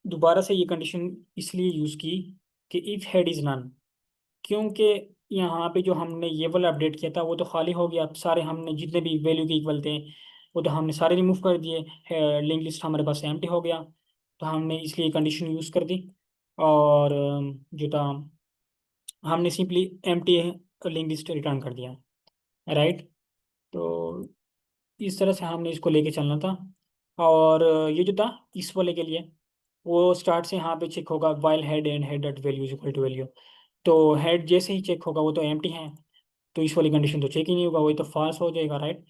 दोबारा से ये कंडीशन इसलिए यूज़ की कि इफ़ हेड इज़ नन, क्योंकि यहाँ पे जो हमने ये वाला अपडेट किया था वो तो खाली हो गया, अब सारे हमने जितने भी वैल्यू के इक्वल थे वो तो हमने सारे रिमूव कर दिए, लिंक लिस्ट हमारे पास एम्प्टी हो गया, तो हमने इसलिए कंडीशन यूज़ कर दी, और जो था हमने simply empty link list return कर दिया, राइट। तो इस तरह से हमने इसको लेके चलना था। और ये जो था इस वाले के लिए, वो स्टार्ट से यहाँ पे चेक होगा while head and head dot value is equal to value, तो हेड जैसे ही चेक होगा वो तो एम्प्टी है, तो इस वाली कंडीशन तो चेक ही नहीं होगा, वही तो फॉल्स हो जाएगा, राइट।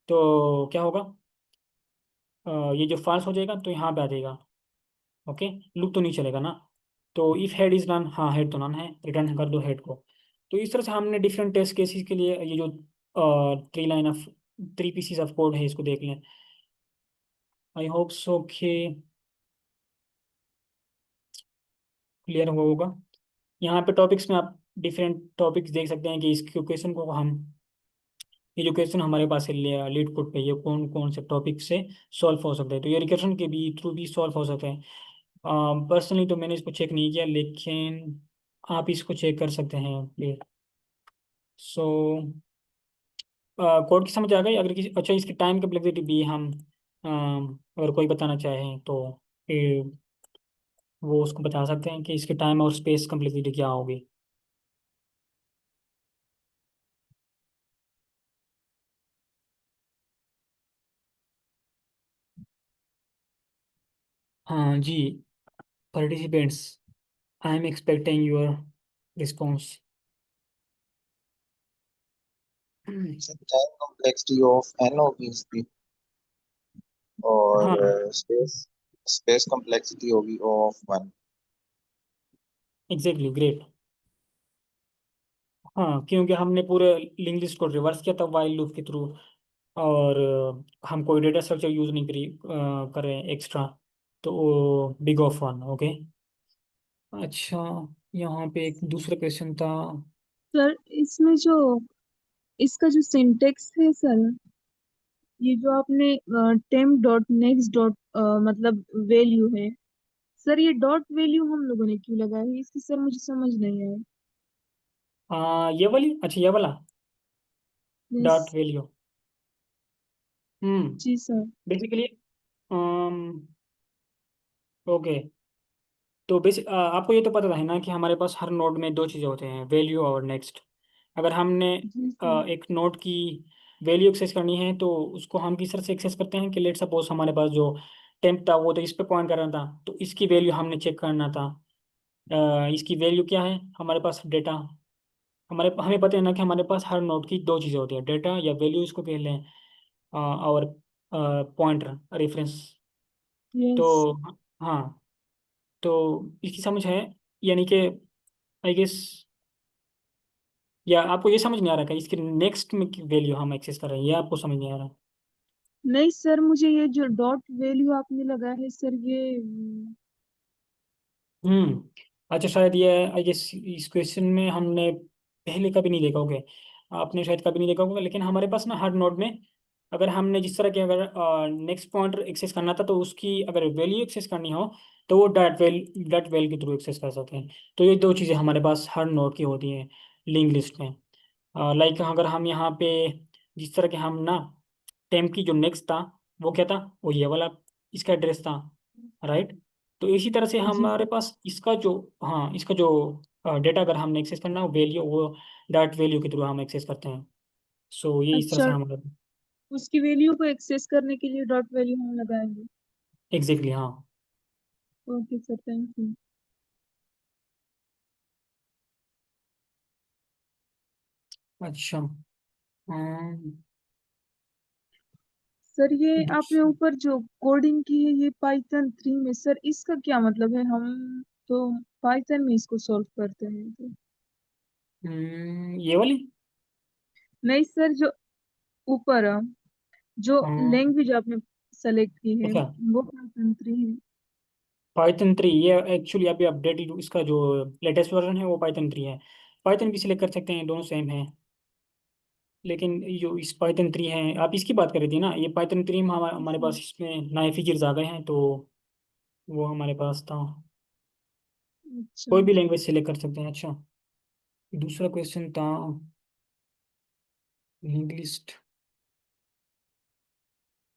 तो क्या होगा, ये जो फॉल्स हो जाएगा तो यहाँ पे आ जाएगा, ओके, लूप तो नहीं चलेगा ना। तो इफ हेड इज नन, हाँ हेड तो नन है, रिटर्न कर दो हेड को। तो इस तरह से हमने डिफरेंट टेस्ट केसेस के लिए ये जो थ्री पीसीस ऑफ कोड है इसको देख लें। आई होप सो कि क्लियर हुआ होगा। यहाँ पे टॉपिक्स में आप डिफरेंट टॉपिक्स देख सकते हैं कि इस क्वेश्चन को हम, ये जो क्वेश्चन हमारे पास है लीड कोड पे, ये कौन कौन से टॉपिक से सॉल्व हो सकते हैं, तो ये रिकर्शन के भी थ्रू भी सॉल्व हो सकते हैं। पर्सनली तो मैंने इसको चेक नहीं किया, लेकिन आप इसको चेक कर सकते हैं प्लीज। सो कोड की समझ आ गई, अगर किसी, अच्छा इसकी टाइम कम्प्लेक्सिटी भी हम अगर कोई बताना चाहें तो ये वो उसको बता सकते हैं कि इसके टाइम और स्पेस कम्प्लेक्सिटी क्या होगी। हाँ जी, participants, I am expecting your response. Time complexity of n obviously, और हाँ स्पेस स्पेस कॉम्प्लेक्सिटी होगी ऑफ वन। Exactly, great. हाँ, क्योंकि हमने पूरे लिंक लिस्ट को रिवर्स किया था वाइल लूप के थ्रू, और हम कोई डेटा स्ट्रक्चर यूज़ नहीं करी कर रहे हैं एक्स्ट्रा, तो बिग ऑफ वन। ओके। अच्छा, यहाँ पे एक दूसरा क्वेश्चन था। सर इसमें जो इसका जो सिंटेक्स है सर, ये जो आपने टेम्प डॉट नेक्स्ट डॉट मतलब वैल्यू है सर, ये डॉट वैल्यू हम लोगों ने क्यों लगाया है इसकी सर, मुझे समझ नहीं आया। ये वाली, अच्छा ये वाला यस। Dot value. हम्म। जी सर। Basically okay. तो आपको ये तो पता है ना कि हमारे पास हर नोड में दो चीज़ें होते हैं, वैल्यू और नेक्स्ट। अगर हमने जी सर। एक नोड की वैल्यू एक्सेस करनी है तो उसको हम किस तरह से एक्सेस करते हैं कि लेट सपोज हमारे पास जो टेम्प था वो तो इस पे पॉइंट कर रहा था, तो इसकी वैल्यू हमने चेक करना था। इसकी वैल्यू क्या है, हमारे पास डेटा। हमें पता है ना कि हमारे पास हर नोड की दो चीज़ें होती हैं, डेटा या वैल्यू इसको कह लें, और पॉइंटर रेफरेंस। यस। तो हाँ, तो इसकी समझ है, यानी कि आई गेस, या आपको ये समझ नहीं आ रहा कि इसके नेक्स्ट में वैल्यू हम एक्सेस कर रहे हैं, ये आपको समझ नहीं आ रहा? नहीं सर, मुझे ये जो डॉट वैल्यू आपने लगाया है सर, ये हम्म। अच्छा, शायद ये आई गेस इस क्वेश्चन में हमने पहले कभी नहीं देखा होगा, आपने शायद कभी नहीं देखा होगा, लेकिन हमारे पास ना हर नोड में अगर हमने जिस तरह के अगर नेक्स्ट पॉइंटर एक्सेस करना था तो उसकी अगर वैल्यू एक्सेस करनी हो तो वो डॉट वेल के थ्रू एक्सेस कर सकते हैं। तो ये दो चीज़ें हमारे पास हर नोड की होती हैं लिंक लिस्ट में। लाइक अगर हम यहाँ पे जिस तरह के हम ना टेम्प की जो नेक्स्ट था वो क्या था, वो ये वाला इसका एड्रेस था, राइट। तो इसी तरह से जी हमारे सर। पास इसका जो, हाँ इसका जो डेटा अगर हमने एक्सेस करना हो वैल्यू, वो डॉट वैल्यू के थ्रू हम एक्सेस करते हैं। सो ये इस तरह अच्छा, से हमारा, उसकी वैल्यू को एक्सेस करने के लिए डॉट वैल्यू हम लगाएंगे। एग्जैक्टली हाँ। Okay sir, thank you. अच्छा। अम, सर ये आपने दूसरा, ऊपर जो कोडिंग की है ये पाइथन 3 में, सर इसका क्या मतलब है? हम तो पाइथन में इसको सॉल्व करते हैं तो। ये वाली, नहीं सर, जो ऊपर जो अम, लैंग्वेज आपने सेलेक्ट की है अच्छा वो पाइथन 3 है। पाइथन 3, ये एक्चुअली अभी अपडेटेड इसका जो लेटेस्ट वर्जन है वो पाइथन 3 है। पाइथन भी सिलेक्ट कर सकते हैं, दोनों सेम है। लेकिन जो इस पाइथन 3 है, आप इसकी बात कर रही थी ना, ये पाइथन 3 में हमारे जी हमारे सर। पास इसमें नए फीचर्स आ गए हैं, तो वो हमारे पास था। अच्छा। कोई भी लैंग्वेज सिलेक्ट कर सकते हैं। अच्छा, दूसरा क्वेश्चन था लिंक लिस्ट।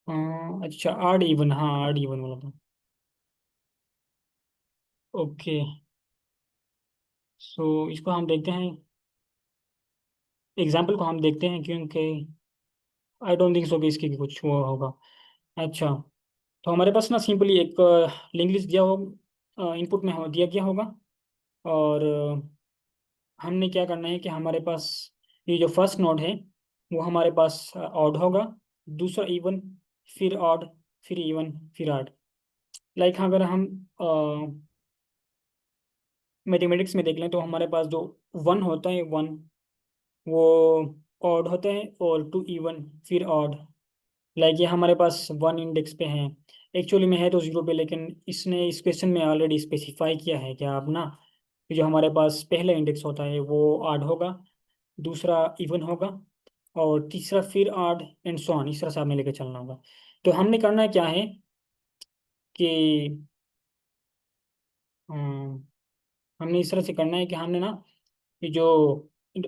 अच्छा आड इवन, हाँ आड इवन वाला था। ओके, सो इसको हम देखते हैं, एग्जाम्पल को हम देखते हैं, क्योंकि आई डोंट थिंक सो कि इसकी भी कुछ वो होगा। अच्छा, तो हमारे पास ना सिंपली एक लिंक लिस्ट दिया हो, इनपुट में दिया गया होगा। और हमने क्या करना है कि हमारे पास ये जो फर्स्ट नोड है वो हमारे पास ऑड होगा, दूसरा इवन, फिर ऑड, फिर इवन, फिर ऑड। लाइक अगर हम मैथमेटिक्स में देख लें तो हमारे पास जो वन होता है, वन वो ऑड होता है, और टू इवन, फिर ऑड। लाइक ये हमारे पास वन इंडेक्स पे है, एक्चुअली में है तो जीरो पे, लेकिन इसने इस क्वेश्चन में ऑलरेडी स्पेसिफाई किया है कि आप ना, कि जो हमारे पास पहला इंडेक्स होता है वो ऑड होगा, दूसरा इवन होगा, और तीसरा फिर ऑड, एंड सो ऑन, इस तरह से आपने लेके चलना होगा। तो हमने करना क्या है कि अम, हमने इस तरह से करना है कि हमने ना ये जो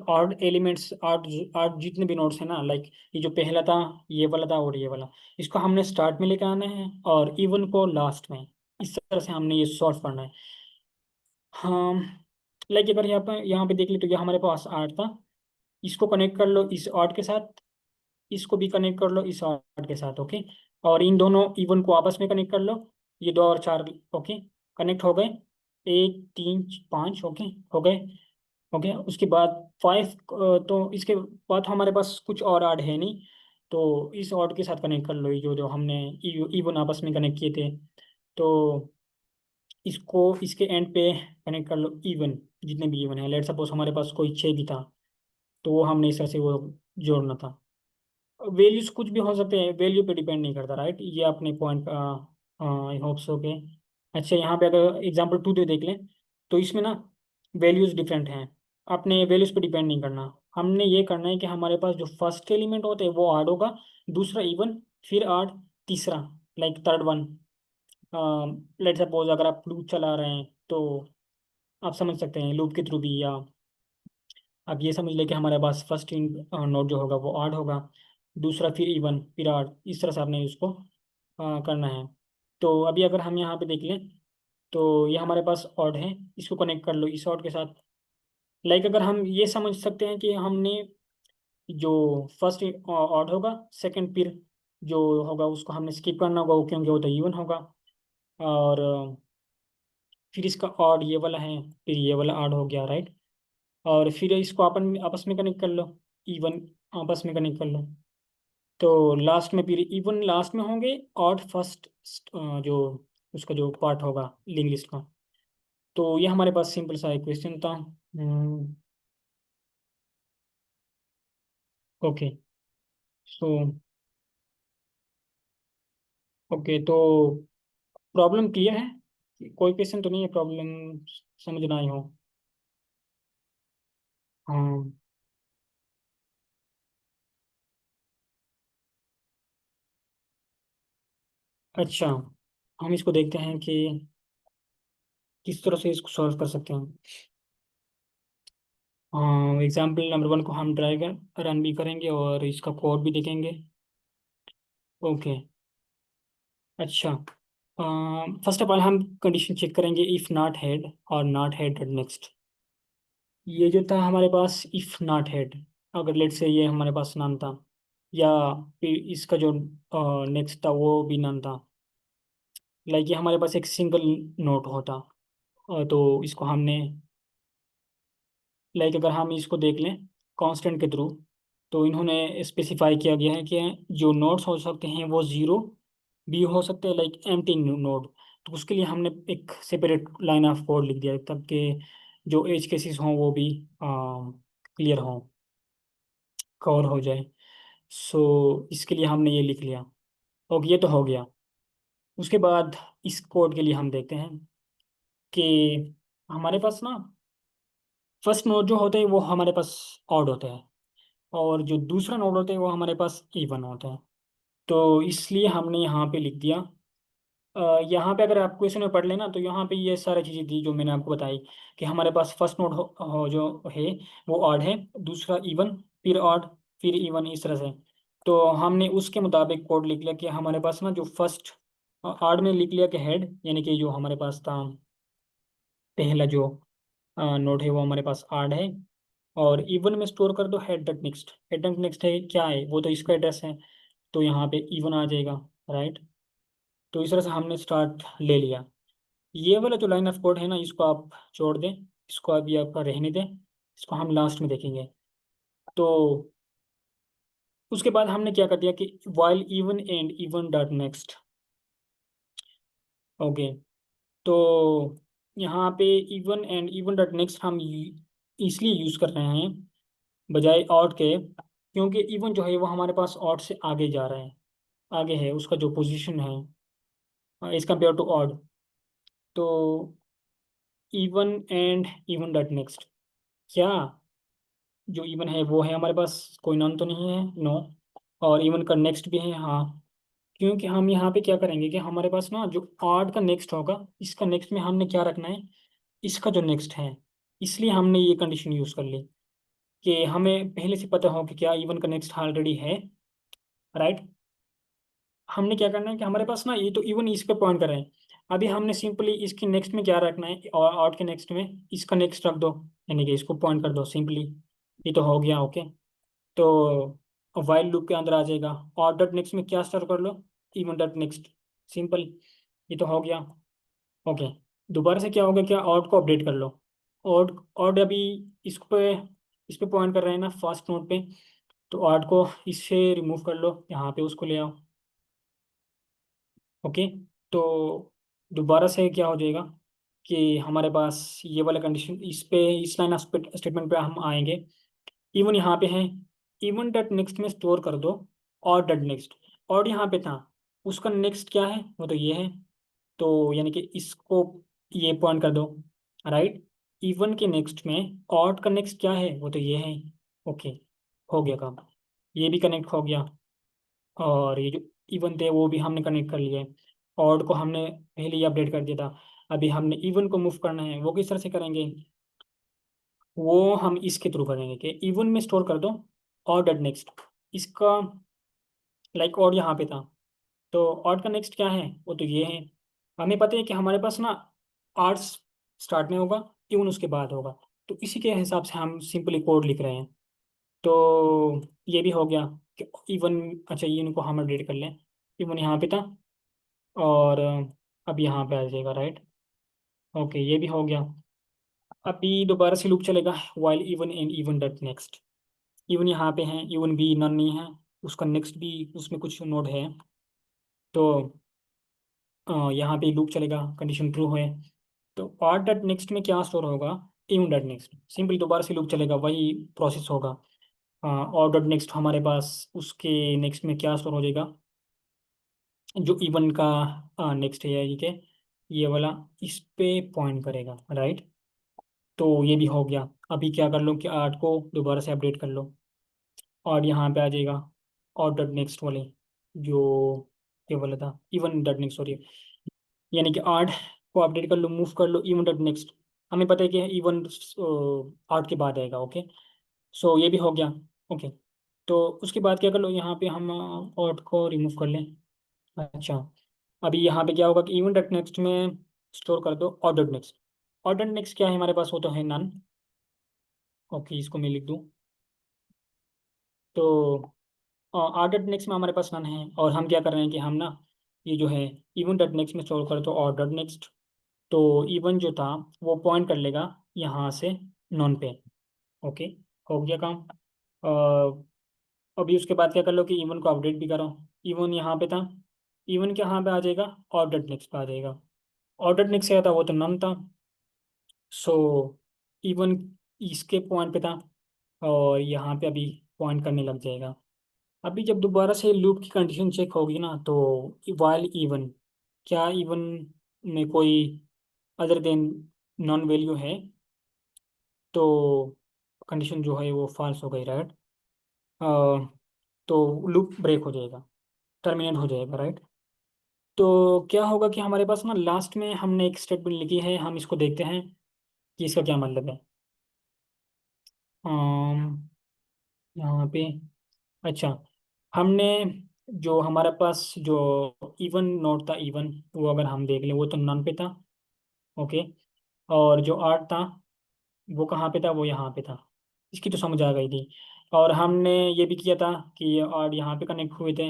ऑड एलिमेंट्स, ऑड ऑड जितने भी नोड्स हैं ना, लाइक ये जो पहला था, ये वाला था और ये वाला, इसको हमने स्टार्ट में लेकर आना है और इवन को लास्ट में। इस तरह से हमने ये सॉल्व करना है। हाँ, लाइक अगर यहाँ पे देख ले तो ये हमारे पास 8 था, इसको कनेक्ट कर लो इस ऑड के साथ, इसको भी कनेक्ट कर लो इस ऑड के साथ, ओके। और इन दोनों इवन को आपस में कनेक्ट कर लो, ये दो और चार, ओके, कनेक्ट हो गए, 1 3 5, ओके, हो गए। ओके, उसके बाद 5, तो इसके बाद हमारे पास कुछ और ऑड है नहीं, तो इस ऑड के साथ कनेक्ट कर लो, ये जो जो हमने इवन आपस में कनेक्ट किए थे, तो इसको इसके एंड पे कनेक्ट कर लो इवन, जितने भी इवन है। लेट सपोज हमारे पास कोई 6 भी था, तो वो हमने इस तरह से वो जोड़ना था। वैल्यूज कुछ भी हो सकते हैं, वैल्यू पे डिपेंड नहीं करता, राइट, ये अपने पॉइंट आई होप सो के। अच्छा, यहाँ पे अगर एग्जांपल 2 दे देख लें तो इसमें ना वैल्यूज डिफरेंट हैं। अपने वैल्यूज पे डिपेंड नहीं करना, हमने ये करना है कि हमारे पास जो फर्स्ट एलिमेंट होते हैं वो आड होगा, दूसरा इवन, फिर आड, तीसरा like third one. Let suppose अगर आप लूप चला रहे हैं तो आप समझ सकते हैं लूप के थ्रू भी, या आप ये समझ लें कि हमारे पास फर्स्ट नोड जो होगा वो आड होगा, दूसरा फिर इवन फिर आड, इस तरह से आपने इसको करना है। तो अभी अगर हम यहाँ पे देख लें तो ये हमारे पास ऑड है, इसको कनेक्ट कर लो इस ऑड के साथ। लाइक अगर हम ये समझ सकते हैं कि हमने जो फर्स्ट ऑड होगा, सेकंड फिर जो होगा उसको हमने स्किप करना होगा, वो क्योंकि वो तो इवन होगा। और फिर इसका ऑड ये वाला है, फिर ये वाला ऑड हो गया, राइट। और फिर इसको अपन आपस में कनेक्ट कर लो, इवन आपस में कनेक्ट कर लो। तो लास्ट में फिर इवन लास्ट में होंगे, ऑड फर्स्ट जो उसका जो पार्ट होगा लिंक लिस्ट का। तो ये हमारे पास सिंपल सा क्वेश्चन था। ओके। सो ओके, तो प्रॉब्लम क्लियर है, कोई क्वेश्चन तो नहीं है प्रॉब्लम समझ ना आई हो? हाँ। अच्छा, हम इसको देखते हैं कि किस तरह से इसको सॉल्व कर सकते हैं। हाँ, एग्जाम्पल नंबर 1 को हम ट्राई कर रन भी करेंगे और इसका कोड भी देखेंगे। ओके। अच्छा, फर्स्ट ऑफ ऑल हम कंडीशन चेक करेंगे, इफ़ नॉट हेड और नॉट हेड नेक्स्ट। ये जो था हमारे पास इफ़ नॉट हेड, अगर लेट से ये हमारे पास नाम था, या फिर इसका जो नेक्स्ट था वो भी नाम था, लाइक ये हमारे पास एक सिंगल नोट होता। तो इसको हमने, लाइक अगर हम इसको देख लें कांस्टेंट के थ्रू, तो इन्होंने स्पेसिफाई किया गया है कि जो नोड्स हो सकते हैं वो जीरो भी हो सकते हैं, लाइक एम्प्टी नोड। तो उसके लिए हमने एक सेपरेट लाइन ऑफ कोड लिख दिया है ताकि जो एज केसेस हों वो भी क्लियर हों, कवर हो जाए। सो इसके लिए हमने ये लिख लिया। ओके, ये तो हो गया। उसके बाद इस कोड के लिए हम देखते हैं कि हमारे पास ना फर्स्ट नोड जो होते हैं वो हमारे पास ऑड होते हैं, और जो दूसरा नोड होता है वो हमारे पास इवन होता है। तो इसलिए हमने यहाँ पे लिख दिया। यहाँ पे अगर आप क्वेश्चन में पढ़ लेना तो यहाँ पे ये सारी चीज़ें थी जो मैंने आपको बताई, कि हमारे पास फर्स्ट नोड हो जो है वो ऑड है, दूसरा इवन, फिर ऑड, फिर इवन, इस तरह से। तो हमने उसके मुताबिक कोड लिख लिया कि हमारे पास ना जो फर्स्ट ऑड में लिख लिया कि हेड, यानी कि जो हमारे पास था पहला जो नोड है वो हमारे पास ऑड है। और इवन में स्टोर कर दो head dot next. Head dot next है क्या है, वो तो इसका एड्रेस है, तो यहाँ पे इवन आ जाएगा, राइट। तो इस तरह से हमने स्टार्ट ले लिया। ये वाला जो लाइन ऑफ कोड है ना इसको आप छोड़ दें, इसको अभी आपका रहने दें, इसको हम लास्ट में देखेंगे। तो उसके बाद हमने क्या कर दिया कि while even and even dot next. Okay. तो यहाँ पे even and even dot next हम इसलिए यूज़ कर रहे हैं बजाय ऑड के, क्योंकि इवन जो है वो हमारे पास ऑड से आगे जा रहा है, आगे है उसका जो पोजीशन है एज कम्पेयर टू ऑड। तो even and even dot next, क्या जो इवन है वो है हमारे पास, कोई नॉन तो नहीं है, नो। और इवन का नेक्स्ट भी है, हाँ। क्योंकि हम यहाँ पे क्या करेंगे कि हमारे पास ना जो ऑड का नेक्स्ट होगा, इसका नेक्स्ट में हमने क्या रखना है, इसका जो नेक्स्ट है। इसलिए हमने ये कंडीशन यूज़ कर ली कि हमें पहले से पता हो कि क्या इवन का नेक्स्ट ऑलरेडी है, राइट। हमने क्या करना है कि हमारे पास ना ये तो इवन इस पे पॉइंट कर रहे हैं, अभी हमने सिंपली इसके नेक्स्ट में क्या रखना है, और ऑड के नेक्स्ट में इसका नेक्स्ट रख दो, यानी कि इसको पॉइंट कर दो सिंपली। ये तो हो गया, ओके। तो वाइल लूप के अंदर आ जाएगा, और डॉट नेक्स्ट में क्या स्टोर कर लो, इवन डॉट नेक्स्ट, सिंपल। ये तो हो गया, ओके। दोबारा से क्या होगा, क्या ऑड को अपडेट कर लो। ऑड ऑड अभी इस पे इस पे पॉइंट कर रहे हैं ना फर्स्ट नोड पे, तो ऑड को इससे रिमूव कर लो, यहाँ पे उसको ले आओ, ओके। तो दोबारा से क्या हो जाएगा कि हमारे पास ये वाला कंडीशन, इस पे इस लाइन ऑफ स्टेटमेंट पे हम आएंगे। इवन यहाँ पे है, इवन डॉट नेक्स्ट में स्टोर कर दो और डॉट नेक्स्ट। और यहाँ पे था उसका नेक्स्ट क्या है, वो तो ये है, तो यानी कि इसको ये पॉइंट कर दो, राइट। इवन के नेक्स्ट में ऑड का नेक्स्ट क्या है, वो तो ये है। ओके, हो गया काम, ये भी कनेक्ट हो गया। और ये जो इवन थे वो भी हमने कनेक्ट कर लिए। ऑड को हमने पहले ही अपडेट कर दिया था, अभी हमने इवन को मूव करना है। वो किस तरह से करेंगे, वो हम इसके थ्रू करेंगे कि इवन में स्टोर कर दो ऑड एट नेक्स्ट। इसका लाइक ऑड यहाँ पे था, तो ऑड का नेक्स्ट क्या है, वो तो ये है। हमें पता है कि हमारे पास ना आर्ट्स स्टार्ट में होगा, इवन उसके बाद होगा। तो इसी के हिसाब से हम सिंपली कोड लिख रहे हैं। तो ये भी हो गया कि इवन, अच्छा इनको हम अपडेट कर लें। इवन यहाँ पे था, और अब यहाँ पे आ जाएगा, राइट। ओके, ये भी हो गया। अभी दोबारा से लूप चलेगा, while even and even dot next. Even यहाँ पे है, इवन भी नन नहीं है, उसका नेक्स्ट भी उसमें कुछ नोड है। तो यहाँ पे लूप चलेगा, कंडीशन ट्रू है। तो आर डॉट नेक्स्ट में क्या स्टोर होगा, इवन डॉट नेक्स्ट। सिंपल दोबारा से लूप चलेगा, वही प्रोसेस होगा। और डॉट नेक्स्ट हमारे पास उसके नेक्स्ट में क्या स्टोर हो जाएगा, जो इवन का नेक्स्ट है ये के, ये वाला इस पे पॉइंट करेगा, राइट। तो ये भी हो गया। अभी क्या कर लो कि आर्ट को दोबारा से अपडेट कर लो, और यहाँ पे आ जाएगा और डॉट नेक्स्ट वाले, जो ये वाला था इवन डॉट नेक्स्ट, सॉरी। यानी कि आर्ट को अपडेट कर लो, मूव कर लो इवन डॉट नेक्स्ट। हमें पता है कि इवन आर्ट के बाद आएगा। ओके, सो ये भी हो गया। ओके, तो उसके बाद क्या कर लो, यहाँ पे हम आर्ट को रिमूव कर लें। अच्छा, अभी यहाँ पे क्या होगा कि इवन डॉट नेक्स्ट में स्टोर कर दो और डॉट नेक्स्ट। और डॉट नेक्स्ट क्या है हमारे पास, वो तो है नन। ओके, इसको मैं लिख दूँ। तो आर डॉट नेक्स्ट में हमारे पास नन है, और हम क्या कर रहे हैं कि हम ना ये जो है इवन डॉट नेक्स्ट में स्टोर कर दो और डॉट नेक्स्ट। तो इवन जो था वो पॉइंट कर लेगा यहाँ से नॉन पे। ओके, हो गया काम। अभी उसके बाद क्या कर लो कि इवन को अपडेट भी करो। इवन यहाँ पे था, इवन के यहाँ पे आ जाएगा और डॉट नेक्स्ट पे आ जाएगा। और डॉट नेक्स्ट क्या था, वो तो नन था। सो इवन इसके पॉइंट पे था, और यहाँ पे अभी पॉइंट करने लग जाएगा। अभी जब दोबारा से लूप की कंडीशन चेक होगी ना, तो वाइल इवन, क्या इवन में कोई अदर देन नॉन वैल्यू है, तो कंडीशन जो है वो फॉल्स हो गई, राइट। तो लूप ब्रेक हो जाएगा, टर्मिनेट हो जाएगा, राइट। तो क्या होगा कि हमारे पास ना लास्ट में हमने एक स्टेटमेंट लिखी है, हम इसको देखते हैं कि इसका क्या मतलब है। यहाँ पे, अच्छा, हमने जो हमारे पास जो इवन नोट था, इवन वो अगर हम देख लें वो तो नन पे था। ओके, और जो आर्ट था वो कहाँ पे था, वो यहाँ पे था। इसकी तो समझ आ गई थी। और हमने ये भी किया था कि ये आर्ट यहाँ पे कनेक्ट हुए थे,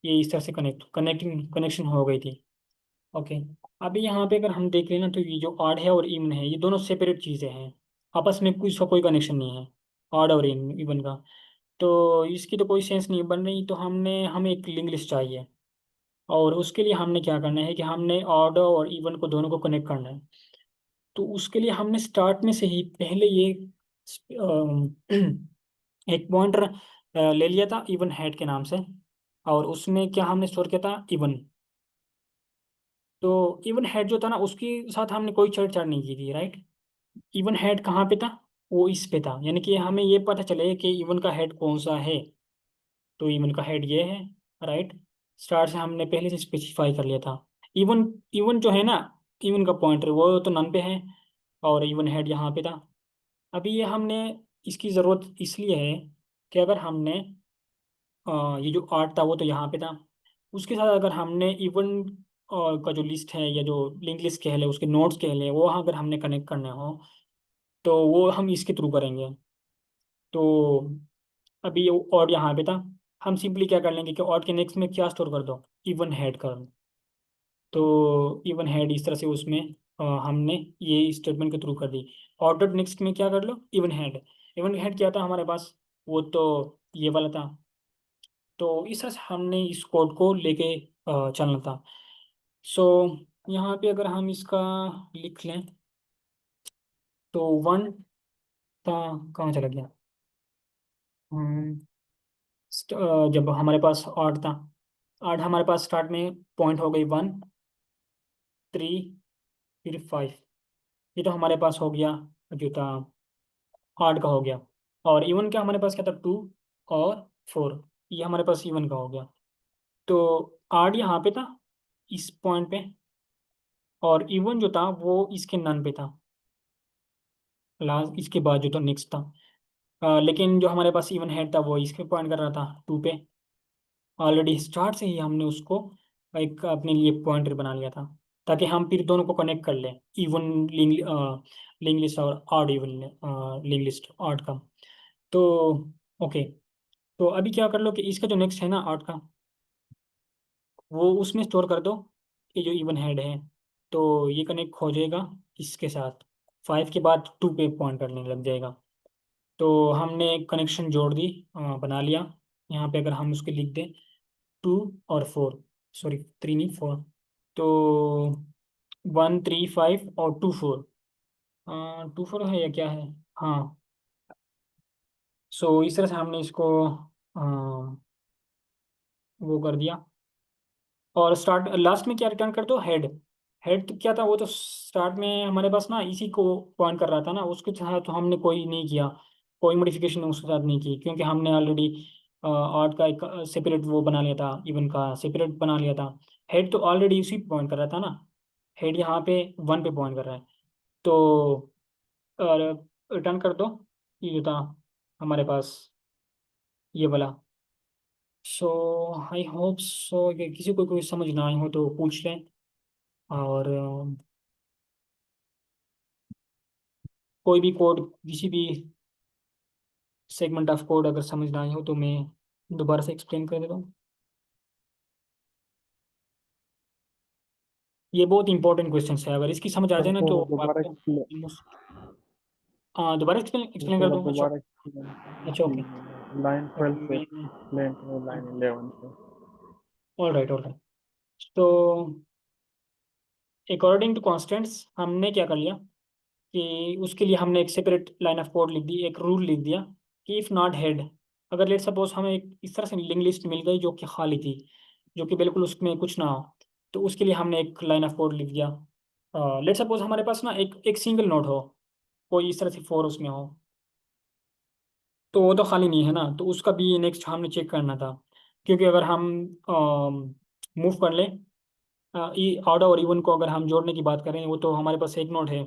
ये इस तरह से कनेक्शन हो गई थी। ओके, अभी यहाँ पे अगर हम देख लें ना, तो ये जो आर्ट है और इवन है, ये दोनों सेपरेट चीज़ें हैं, आपस में कोई कनेक्शन नहीं है आर्ट और इवन का। तो इसकी तो कोई सेंस नहीं बन रही। तो हमें एक लिंक लिस्ट चाहिए, और उसके लिए हमने क्या करना है कि हमने ऑर्डर और इवन को दोनों को कनेक्ट करना है। तो उसके लिए हमने स्टार्ट में से ही पहले ये एक पॉइंटर ले लिया था इवन हेड के नाम से, और उसमें क्या हमने स्टोर किया था, इवन। तो इवन हेड जो था ना, उसके साथ हमने कोई छेड़छाड़ नहीं की थी, राइट। इवन हेड कहाँ पे था, वो इस पे था, यानी कि हमें ये पता चले कि इवन का हेड कौन सा है। तो इवन का हेड ये है, राइट। स्टार्ट से हमने पहले से स्पेसिफाई कर लिया था। इवन इवन जो है ना, इवन का पॉइंटर वो तो नन पे है, और इवन हेड यहाँ पे था। अभी ये हमने इसकी ज़रूरत इसलिए है कि अगर हमने ये जो आर्ट था वो तो यहाँ पे था, उसके साथ अगर हमने इवन का जो लिस्ट है या जो लिंक लिस्ट कह ले, उसके नोट्स कह ले, वो अगर हमने कनेक्ट करने हो, तो वो हम इसके थ्रू करेंगे। तो अभी ये और यहाँ पे था, हम सिंपली क्या कर लेंगे कि और के नेक्स्ट में क्या स्टोर कर दो, इवन हेड कर दो। तो इवन हेड इस तरह से उसमें हमने ये स्टेटमेंट के थ्रू कर दी। और डॉट नेक्स्ट में क्या कर लो, इवन हेड। इवन हेड क्या था हमारे पास, वो तो ये वाला था। तो इस तरह से हमने इस कोड को लेके चलना था। सो यहाँ पे अगर हम इसका लिख लें, तो वन था, कहाँ चला गया। हम्म, जब हमारे पास आठ था, आठ हमारे पास स्टार्ट में पॉइंट हो गई वन, 3 फिर 5। ये तो हमारे पास हो गया जो था 8 का हो गया। और इवन का हमारे पास क्या था 2 और 4, ये हमारे पास इवन का हो गया। तो 8 यहाँ पे था इस पॉइंट पे, और इवन जो था वो इसके नन पे था, लास्ट इसके बाद जो था नेक्स्ट था। लेकिन जो हमारे पास इवन हेड था वो इसके पॉइंट कर रहा था 2 पे। ऑलरेडी स्टार्ट से ही हमने उसको एक अपने लिए पॉइंटर बना लिया था, ताकि हम फिर दोनों को कनेक्ट कर लें, इवन लिंक लिस्ट और odd even link list odd का। तो ओके, तो अभी क्या कर लो कि इसका जो नेक्स्ट है ना ऑड का, वो उसमें स्टोर कर दो ये जो इवन हेड है। तो ये कनेक्ट हो जाएगा इसके साथ, 5 के बाद 2 पे पॉइंट करने लग जाएगा। तो हमने कनेक्शन जोड़ दी, बना लिया। यहाँ पे अगर हम उसके लिख दें 2 और 4, सॉरी 3 नहीं 4, तो 1 3 5 और 2 4, 2 4 है या क्या है, हाँ। सो इस तरह से हमने इसको वो कर दिया। और स्टार्ट लास्ट में क्या रिटर्न कर दो, हेड। हेड तो क्या था, वो तो स्टार्ट में हमारे पास ना इसी को पॉइंट कर रहा था ना, उसके साथ तो हमने कोई नहीं किया, कोई मॉडिफिकेशन उसके साथ नहीं की, क्योंकि हमने ऑलरेडी आर्ट का एक सेपरेट वो बना लिया था, इवन का सेपरेट बना लिया था। हेड तो ऑलरेडी उसी पे पॉइंट कर रहा था ना, हेड यहाँ पे 1 पे पॉइंट कर रहा है। तो रिटर्न कर दो ये जो था हमारे पास ये वाला। सो आई होप सो किसी को कोई समझ ना आई हो तो पूछ लें। और कोई भी कोड, किसी भी सेगमेंट ऑफ कोड अगर समझ ना आए हो तो मैं दोबारा से एक्सप्लेन कर देता हूँ। ये बहुत इंपॉर्टेंट क्वेश्चन है, अगर इसकी समझ आ जाए सर ना थोड़ा तो दोबारा आपको एक्सप्लेन, हाँ दोबारा एक्सप्लेन एक्सप्लेन कर थोड़ा दूँ, अच्छा। दोबारा एक्सप्लेन अच्छा ओके। कीजिए, लाइन तो 12 से मैं एक्सप्लेन करो लाइन 11 से। All right all right. तो अकॉर्डिंग टू कॉन्स्टेंट्स हमने क्या कर लिया कि उसके लिए हमने एक सेपरेट लाइन ऑफ कोड लिख दी, एक रूल लिख दिया कि इफ़ नॉट हेड, अगर लेट सपोज हमें एक इस तरह से लिंक लिस्ट मिल गई जो कि खाली थी, जो कि बिल्कुल उसमें कुछ ना हो, तो उसके लिए हमने एक लाइन ऑफ कोड लिख दिया। लेट सपोज हमारे पास ना एक एक सिंगल नोड हो, कोई इस तरह से 4 उसमें हो, तो वो तो खाली नहीं है ना, तो उसका भी नेक्स्ट हमने चेक करना था। क्योंकि अगर हम मूव कर लें ऑड और इवन को अगर हम जोड़ने की बात करें, वो तो हमारे पास एक नोड है।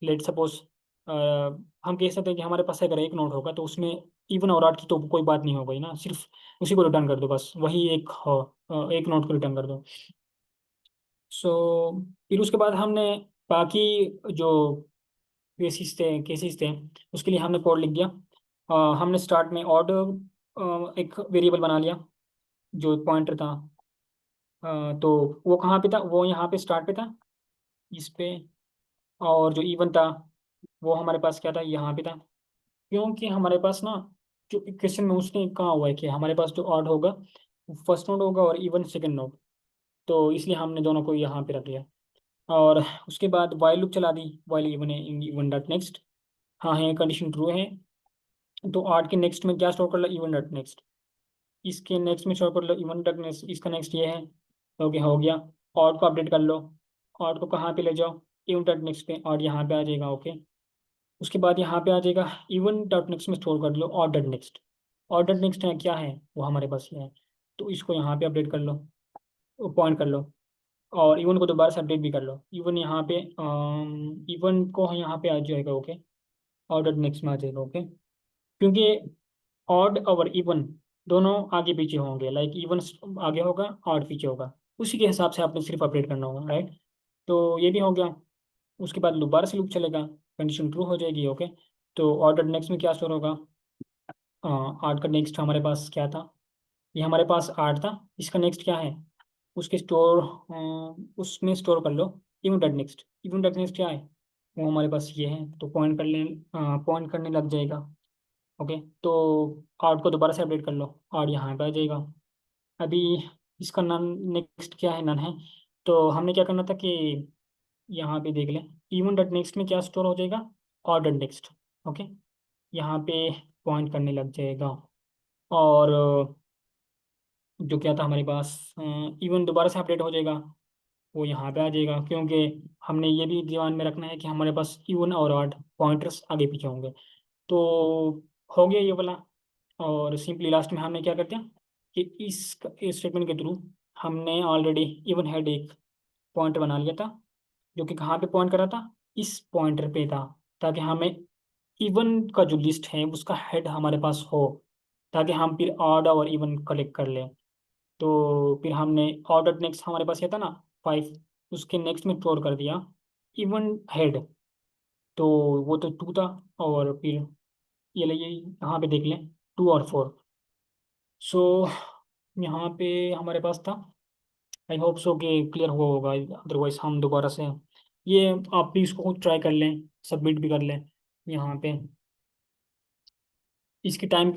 लेट सपोज हम कह सकते हैं कि हमारे पास अगर एक नोड होगा तो उसमें इवन और ऑड की तो कोई बात नहीं हो गई ना, सिर्फ उसी को रिटर्न कर दो, बस वही एक हो, एक नोड को रिटर्न कर दो। सो फिर उसके बाद हमने बाकी जो केसेस थे उसके लिए हमने कोड लिख दिया। हमने स्टार्ट में ऑड एक वेरिएबल बना लिया जो पॉइंटर था। तो वो कहाँ पे था, वो यहाँ पे स्टार्ट पे था इस पे। और जो इवन था वो हमारे पास क्या था, यहाँ पे था। क्योंकि हमारे पास ना जो क्वेश्चन में उसने कहा हुआ है कि हमारे पास जो ऑड होगा फर्स्ट नोड होगा और इवन सेकंड नोड, तो इसलिए हमने दोनों को यहाँ पे रख लिया। और उसके बाद वाइल लूप चला दी, वाइल इवन है इवन डॉट नेक्स्ट। हाँ है कंडीशन ट्रू है, तो ऑड के नेक्स्ट में क्या स्टोर कर लो, इवन डॉट नेक्स्ट। इसके नेक्स्ट में स्टोर कर लो इवन डॉट नेक्स्ट, इसका नेक्स्ट ये है। ओके हो गया। ऑड को अपडेट कर लो, ऑड को कहाँ पे ले जाओ, इवन डॉट नेक्स्ट पे, ऑड यहाँ पे आ जाएगा। ओके, उसके बाद यहाँ पे आ जाएगा इवन डॉट नेक्स्ट में स्टोर कर लो odd dot next. Odd dot next है क्या है, वो हमारे पास ये है, तो इसको यहाँ पे अपडेट कर लो, पॉइंट कर लो। और इवन को दोबारा से अपडेट भी कर लो, इवन यहाँ पे इवन को यहाँ पे आ जाएगा। ओके, ऑड डॉट नेक्स्ट में आ जाएगा। ओके, क्योंकि ऑड और इवन दोनों आगे पीछे होंगे, लाइक इवन आगे होगा ऑड पीछे होगा, उसी के हिसाब से आपने सिर्फ अपडेट करना होगा, राइट। तो ये भी हो गया। उसके बाद दोबारा से लूप चलेगा, कंडीशन ट्रू हो जाएगी। ओके, तो ऑर्डर नेक्स्ट में क्या स्टोर होगा, 8 का नेक्स्ट हमारे पास क्या था, ये हमारे पास 8 था, इसका नेक्स्ट क्या है, उसके स्टोर उसमें स्टोर कर लो even dot next. Even dot next क्या है, वो हमारे पास ये है, तो पॉइंट करने लग जाएगा। ओके, तो 8 को दोबारा से अपडेट कर लो, 8 यहाँ पे आ जाएगा। अभी इसका नन नेक्स्ट क्या है, नन है। तो हमने क्या करना था कि यहाँ पे देख लें, इवन डॉट नेक्स्ट में क्या स्टोर हो जाएगा, ऑड डॉट नेक्स्ट। ओके, यहाँ पे पॉइंट करने लग जाएगा। और जो क्या था हमारे पास, इवन दोबारा से अपडेट हो जाएगा, वो यहाँ पे आ जाएगा, क्योंकि हमने ये भी ध्यान में रखना है कि हमारे पास इवन और ऑड पॉइंटर्स आगे पीछे होंगे। तो हो गया ये वाला। और सिंपली लास्ट में हमने क्या करते हैं कि इस स्टेटमेंट के थ्रू हमने ऑलरेडी इवन हेड एक पॉइंटर बना लिया था, जो कि कहाँ पे पॉइंट कर रहा था, इस पॉइंटर पे था, ताकि हमें इवन का जो लिस्ट है उसका हेड हमारे पास हो, ताकि हम फिर ऑड और इवन कलेक्ट कर लें। तो फिर हमने ऑर्डर नेक्स्ट हमारे पास ये था ना 5, उसके नेक्स्ट में स्टोर कर दिया इवन हेड। तो वो तो 2 था, और फिर ये लिए यहाँ पे देख लें 2 और 4। सो यहाँ पे हमारे पास था। आई होप सो कि क्लियर हुआ होगा, अदरवाइज हम दोबारा से ये आप भी इसको खुद ट्राई कर लें, सबमिट भी कर लें यहाँ पे। इसकी टाइम